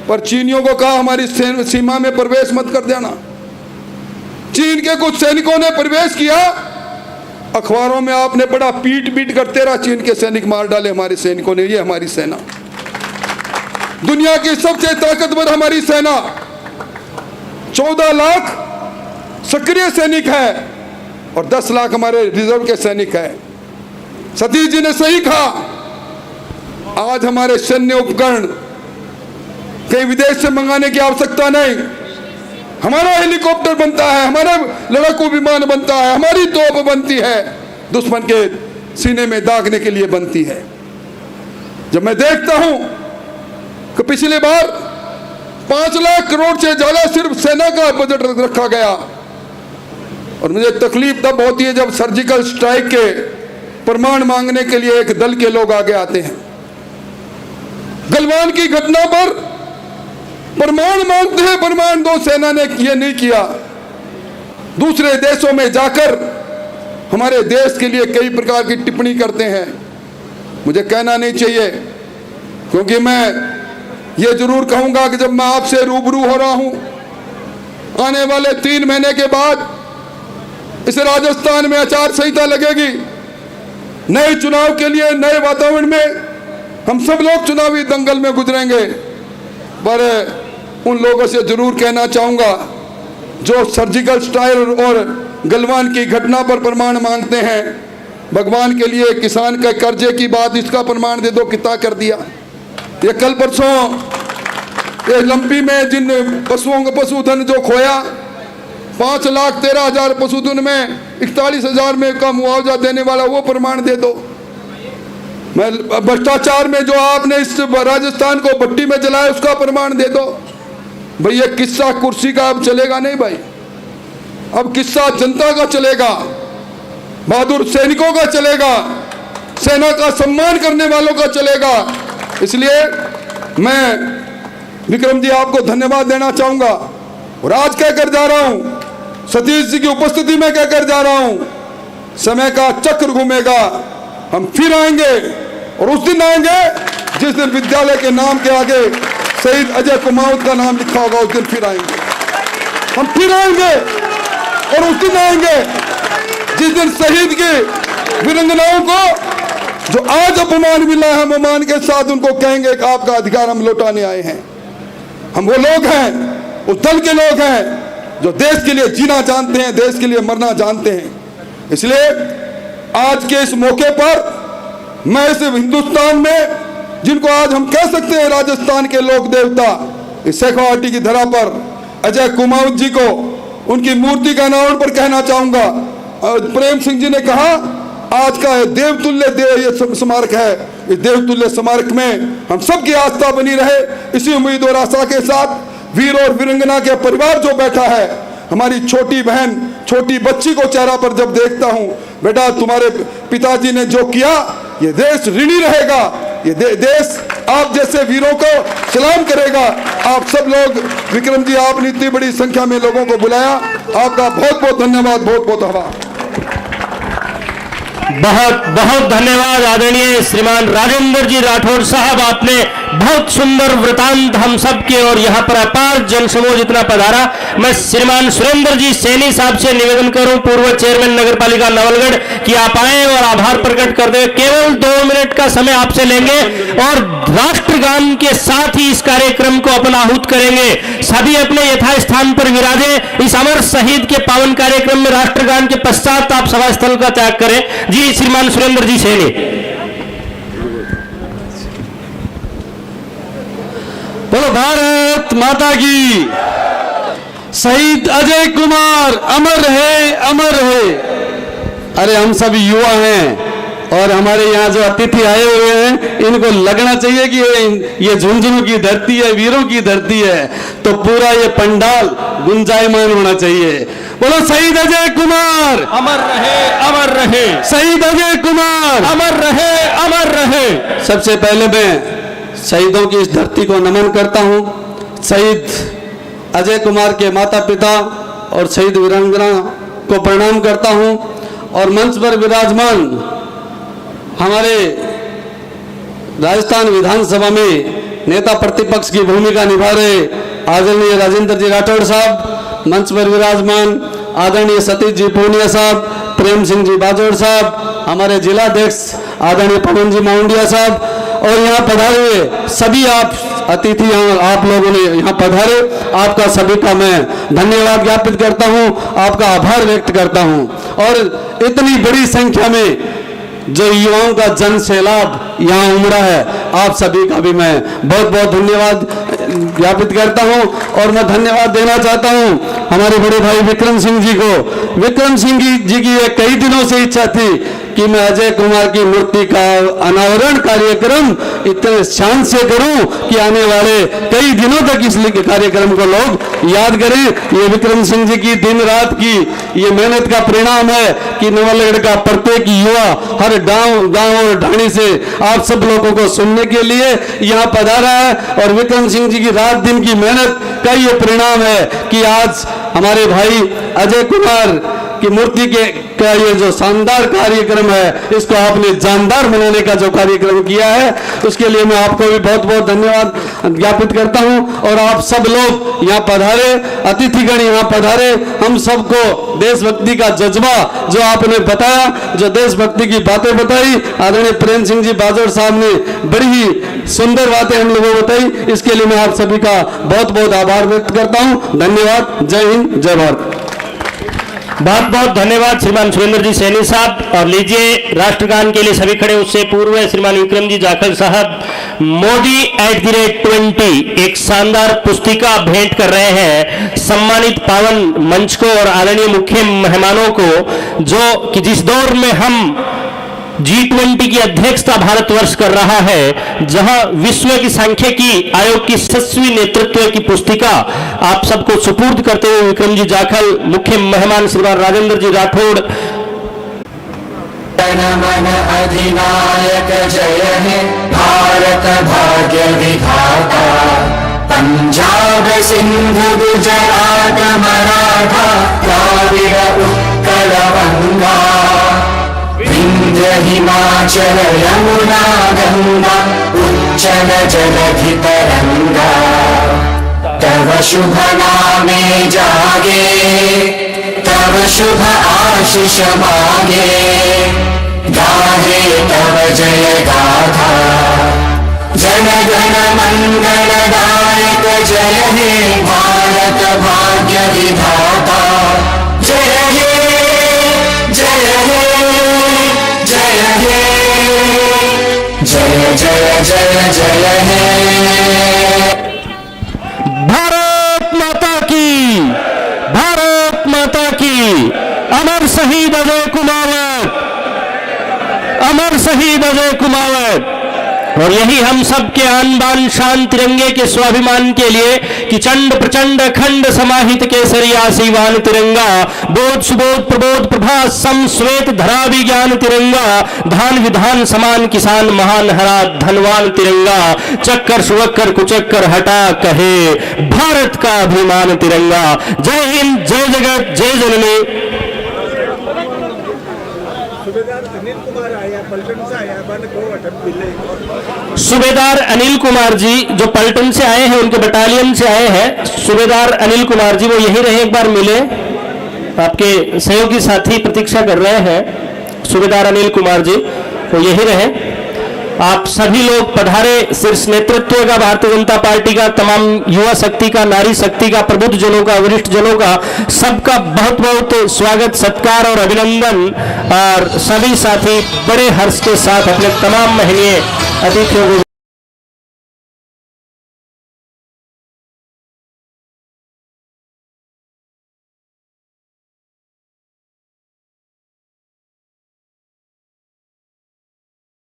पर चीनियों को कहा हमारी सीमा में प्रवेश मत कर देना। चीन के कुछ सैनिकों ने प्रवेश किया, अखबारों में आपने पढ़ा, पीट पीट कर 13 चीन के सैनिक मार डाले हमारे सैनिकों ने। ये हमारी सेना, दुनिया की सबसे ताकतवर हमारी सेना, 14 लाख सक्रिय सैनिक है और 10 लाख हमारे रिजर्व के सैनिक है। सतीश जी ने सही कहा, आज हमारे सैन्य उपकरण कहीं विदेश से मंगाने की आवश्यकता नहीं। हमारा हेलीकॉप्टर बनता है, हमारा लड़ाकू विमान बनता है, हमारी तोप बनती है, दुश्मन के सीने में दागने के लिए बनती है। जब मैं देखता हूं कि पिछली बार 5 लाख करोड़ से ज्यादा सिर्फ सेना का बजट रखा गया, और मुझे तकलीफ तब होती है जब सर्जिकल स्ट्राइक के प्रमाण मांगने के लिए एक दल के लोग आगे आते हैं। गलवान की घटना पर प्रमाण मांगते हैं, प्रमाण दो, सेना ने यह नहीं किया। दूसरे देशों में जाकर हमारे देश के लिए कई प्रकार की टिप्पणी करते हैं। मुझे कहना नहीं चाहिए, क्योंकि मैं ये जरूर कहूंगा कि जब मैं आपसे रूबरू हो रहा हूं, आने वाले 3 महीने के बाद इस राजस्थान में आचार संहिता लगेगी। नए चुनाव के लिए नए वातावरण में हम सब लोग चुनावी दंगल में गुजरेंगे, पर उन लोगों से जरूर कहना चाहूंगा जो सर्जिकल स्ट्राइक और गलवान की घटना पर प्रमाण मांगते हैं, भगवान के लिए किसान के कर्जे की बात, इसका प्रमाण दे दो, कितना कर दिया। ये कल परसों ये लंपी में जिन पशुओं का पशुधन जो खोया, 5,13,000 पशुधन में 41,000 में का मुआवजा देने वाला, वो प्रमाण दे दो। मैं भ्रष्टाचार में जो आपने इस राजस्थान को भट्टी में जलाया, उसका प्रमाण दे दो। भाई ये किस्सा कुर्सी का अब चलेगा नहीं भाई, अब किस्सा जनता का चलेगा, बहादुर सैनिकों का चलेगा, सेना का सम्मान करने वालों का चलेगा। इसलिए मैं विक्रम जी आपको धन्यवाद देना चाहूंगा, और आज कहकर जा रहा हूं, सतीश जी की उपस्थिति में कहकर जा रहा हूं, समय का चक्र घूमेगा, हम फिर आएंगे, और उस दिन आएंगे जिस दिन विद्यालय के नाम के आगे शहीद अजय कुमावत का नाम लिखा होगा, उस दिन फिर आएंगे, हम फिर आएंगे। और उस दिन आएंगे जिस दिन शहीद की वीरांगनाओं को जो आज अपमान मिला है, हम अपमान के साथ उनको कहेंगे कि आपका अधिकार हम लौटाने आए हैं। हम वो लोग हैं, उस दल के लोग हैं जो देश के लिए जीना जानते हैं, देश के लिए मरना जानते हैं। इसलिए आज के इस मौके पर मैं इस हिंदुस्तान में, जिनको आज हम कह सकते हैं राजस्थान के लोक देवता, इस शेखावाटी की धरा पर अजय कुमावत जी को उनकी मूर्ति का अनावरण पर कहना चाहूंगा। प्रेम सिंह जी ने कहा, आज का देवतुल्य ये स्मारक है, इस देवतुल्य स्मारक में हम सबकी आस्था बनी रहे। इसी उम्मीद और आशा के साथ वीर और वीरांगना के परिवार जो बैठा है, हमारी छोटी बहन, छोटी बच्ची को चेहरा पर जब देखता हूं, बेटा तुम्हारे पिताजी ने जो किया, ये देश ऋणी रहेगा, ये देश आप जैसे वीरों को सलाम करेगा। आप सब लोग, विक्रम जी आपने इतनी बड़ी संख्या में लोगों को बुलाया, आपका बहुत बहुत धन्यवाद, बहुत बहुत आभार। बहुत बहुत धन्यवाद आदरणीय श्रीमान राजेंद्र जी राठौर साहब, आपने बहुत सुंदर वृतांत हम सब के और यहाँ पर अपार जनसमूह जितना पधारा। मैं श्रीमान सुरेंद्र जी सैनी साहब से निवेदन करूं, पूर्व चेयरमैन नगर पालिका नवलगढ़, कि आप आए और आभार प्रकट कर दे। केवल 2 मिनट का समय आपसे लेंगे और राष्ट्रगान के साथ ही इस कार्यक्रम को अपना आहूत करेंगे। सभी अपने यथास्थान पर विराजे। इस अमर शहीद के पावन कार्यक्रम में राष्ट्रगान के पश्चात आप सभा स्थल का त्याग करें। जी श्रीमान सुरेंद्र जी सैनी। बोलो भारत माता की। शहीद अजय कुमार अमर रहे, अमर रहे। अरे हम सभी युवा हैं और हमारे यहाँ जो अतिथि आए हुए हैं, इनको लगना चाहिए कि ये झुंझुनू की धरती है, वीरों की धरती है, तो पूरा ये पंडाल गुंजायमान होना चाहिए। बोलो शहीद अजय कुमार अमर रहे, अमर रहे। शहीद अजय कुमार अमर रहे, अमर रहे। सबसे पहले मैं शहीदों की इस धरती को नमन करता हूं। शहीद अजय कुमार के माता पिता और शहीद वीरांगना को प्रणाम करता हूं और मंच पर विराजमान हमारे राजस्थान विधानसभा में नेता प्रतिपक्ष की भूमिका निभा रहे आदरणीय राजेंद्र जी राठौड़ साहब, मंच पर विराजमान आदरणीय सतीश जी पूनिया साहब, प्रेम सिंह जी बाजौड़ साहब, हमारे जिलाध्यक्ष आदरणीय पवन जी माउंडिया साहब और यहाँ पधारे हुए सभी आप अतिथि आप लोगों ने यहाँ पधारे, आपका सभी का मैं धन्यवाद ज्ञापित करता हूँ, आपका आभार व्यक्त करता हूँ। और इतनी बड़ी संख्या में जो युवाओं का जन सैलाब यहाँ उमड़ा है, आप सभी का भी मैं बहुत बहुत धन्यवाद ज्ञापित करता हूँ। और मैं धन्यवाद देना चाहता हूँ हमारे बड़े भाई विक्रम सिंह जी को। विक्रम सिंह जी की कई दिनों से इच्छा थी कि मैं अजय कुमार की मूर्ति का अनावरण कार्यक्रम इतने शान से करूं कि आने वाले कई दिनों तक इस कार्यक्रम को लोग याद करें। ये विक्रम सिंह जी की दिन रात की ये मेहनत का परिणाम है कि नवलगढ़ का प्रत्येक युवा हर गांव और ढाणी से आप सब लोगों को सुनने के लिए यहाँ पधारा है। और विक्रम सिंह जी की रात दिन की मेहनत का ये परिणाम है कि आज हमारे भाई अजय कुमार की मूर्ति का ये जो शानदार कार्यक्रम है, इसको आपने जानदार बनाने का जो कार्यक्रम किया है, उसके लिए मैं आपको भी बहुत बहुत धन्यवाद ज्ञापित करता हूं। और आप सब लोग यहाँ पधारे, अतिथिगण यहाँ पधारे, हम सबको देशभक्ति का जज्बा जो आपने बताया, जो देशभक्ति की बातें बताई, आदरणीय प्रेम सिंह जी बाजौड़ साहब ने बड़ी ही सुंदर बातें हम लोगों को बताई, इसके लिए मैं आप सभी का बहुत बहुत आभार व्यक्त करता हूँ। धन्यवाद। जय हिंद, जय भारत। बहुत बहुत धन्यवाद श्रीमान सुरेंद्र जी सैनी साहब। और लीजिए राष्ट्रगान के लिए सभी खड़े। उससे पूर्व श्रीमान विक्रम जी जाखल साहब मोदी @20 एक शानदार पुस्तिका भेंट कर रहे हैं सम्मानित पावन मंच को और आदरणीय मुख्य मेहमानों को, जो कि जिस दौर में हम G20 की अध्यक्षता भारतवर्ष कर रहा है, जहां विश्व की सांख्यिकी आयोग की 7वीं नेतृत्व की पुस्तिका आप सबको सुपुर्द करते हुए विक्रम जी जाखल, मुख्य मेहमान श्रीमान राजेंद्र जी राठौड़। मन अधिनायक जय हे भारत भाग्य विधाता, पंजाब सिंध गुजरात मराठा द्राविड़ उत्कल गंगा, विंध्य हिमाचल यमुना गंगा उच्चल जलधि तरंगा, तव शुभ नामे जागे तव शुभ आशीष मांगे, गाहे तव जय गाथा, जन गण मंगलदायक जय हे भारत भाग्य विधाता, जय हे जय हे जय हे जय जय जय जय हे। भारत माता की, भारत माता की। अमर शहीद अजय कुमावत, अमर शहीद अजय कुमावत। और यही हम सब के आन बान शान तिरंगे के स्वाभिमान के लिए कि चंड प्रचंड अखंड समाहित केसरिया सीवान तिरंगा, बोध सुबोध प्रबोध प्रभा सम श्वेत धरा विज्ञान तिरंगा, धान विधान समान किसान महान हरा धनवान तिरंगा, चक्कर सुवक्कर कुचक्कर हटा कहे भारत का अभिमान तिरंगा। जय हिंद, जय जगत, जय जननी। सूबेदार अनिल कुमार जी जो पलटन से आए हैं, उनके बटालियन से आए हैं, सूबेदार अनिल कुमार जी वो यही रहे, एक बार मिले। आपके सहयोगी साथी प्रतीक्षा कर रहे हैं। सूबेदार अनिल कुमार जी वो यही रहे। आप सभी लोग पधारे। शीर्ष नेतृत्व का, भारतीय जनता पार्टी का, तमाम युवा शक्ति का, नारी शक्ति का, प्रबुद्ध जनों का, वरिष्ठ जनों का, सबका बहुत बहुत स्वागत, सत्कार और अभिनंदन। और सभी साथी बड़े हर्ष के साथ अपने तमाम महनीय अतिथियों को